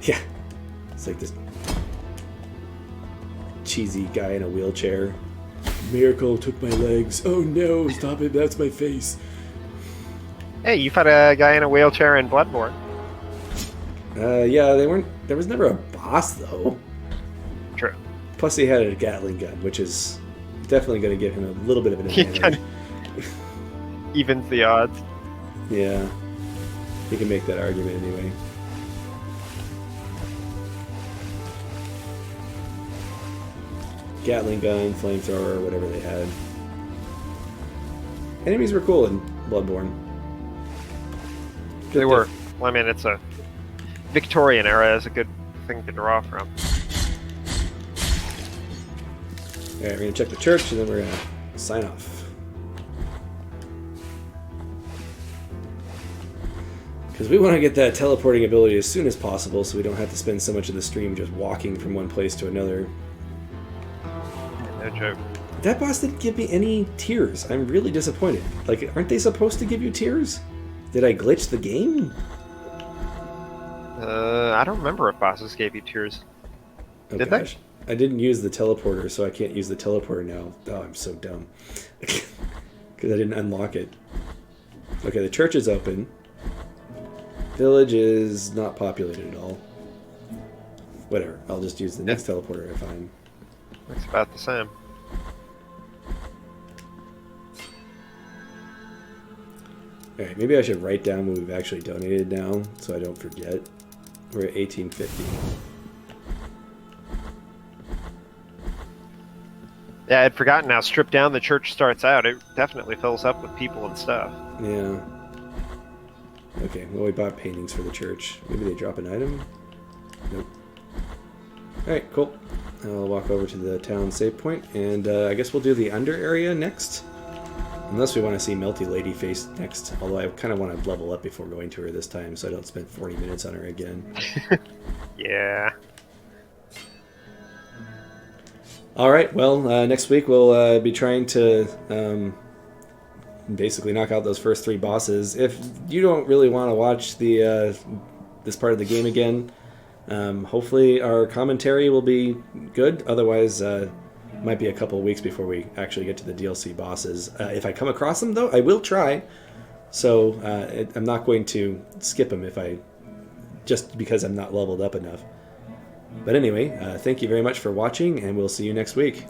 Speaker 1: Yeah. It's like this cheesy guy in a wheelchair. Miracle took my legs. Oh no, stop it, that's my face.
Speaker 2: Hey, you fought a guy in a wheelchair in Bloodborne.
Speaker 1: Yeah, there was never a boss though.
Speaker 2: True.
Speaker 1: Plus he had a Gatling gun, which is definitely going to give him a little bit of an advantage.
Speaker 2: Evens the odds.
Speaker 1: Yeah. You can make that argument anyway. Gatling gun, flamethrower, whatever they had. Enemies were cool in Bloodborne.
Speaker 2: They were. Well, I mean, it's a Victorian era is a good thing to draw from.
Speaker 1: Alright, we're going to check the church and then we're going to sign off. Because we want to get that teleporting ability as soon as possible so we don't have to spend so much of the stream just walking from one place to another.
Speaker 2: No joke.
Speaker 1: That boss didn't give me any tears. I'm really disappointed. Like, aren't they supposed to give you tears? Did I glitch the game?
Speaker 2: I don't remember if bosses gave you tears.
Speaker 1: Oh,
Speaker 2: Did
Speaker 1: gosh. I didn't use the teleporter, so I can't use the teleporter now. Oh, I'm so dumb. Because I didn't unlock it. Okay, the church is open. Village is not populated at all. Whatever. I'll just use the next teleporter I find.
Speaker 2: It's about the same.
Speaker 1: Alright, maybe I should write down what we've actually donated now, so I don't forget. We're at 1850.
Speaker 2: Yeah, I had forgotten how stripped down the church starts out. It definitely fills up with people and stuff.
Speaker 1: Yeah. Okay, well, we bought paintings for the church. Maybe they drop an item? Nope. Alright, cool. I'll walk over to the town save point, and I guess we'll do the under area next. Unless we want to see Melty Lady face next. Although I kind of want to level up before going to her this time, so I don't spend 40 minutes on her again.
Speaker 2: Yeah.
Speaker 1: Alright, well, next week we'll be trying to basically knock out those first 3 bosses. If you don't really want to watch the this part of the game again, hopefully our commentary will be good. Otherwise, might be a couple of weeks before we actually get to the DLC bosses. If I come across them, though, I will try. So I'm not going to skip them just because I'm not leveled up enough. But anyway, thank you very much for watching, and we'll see you next week.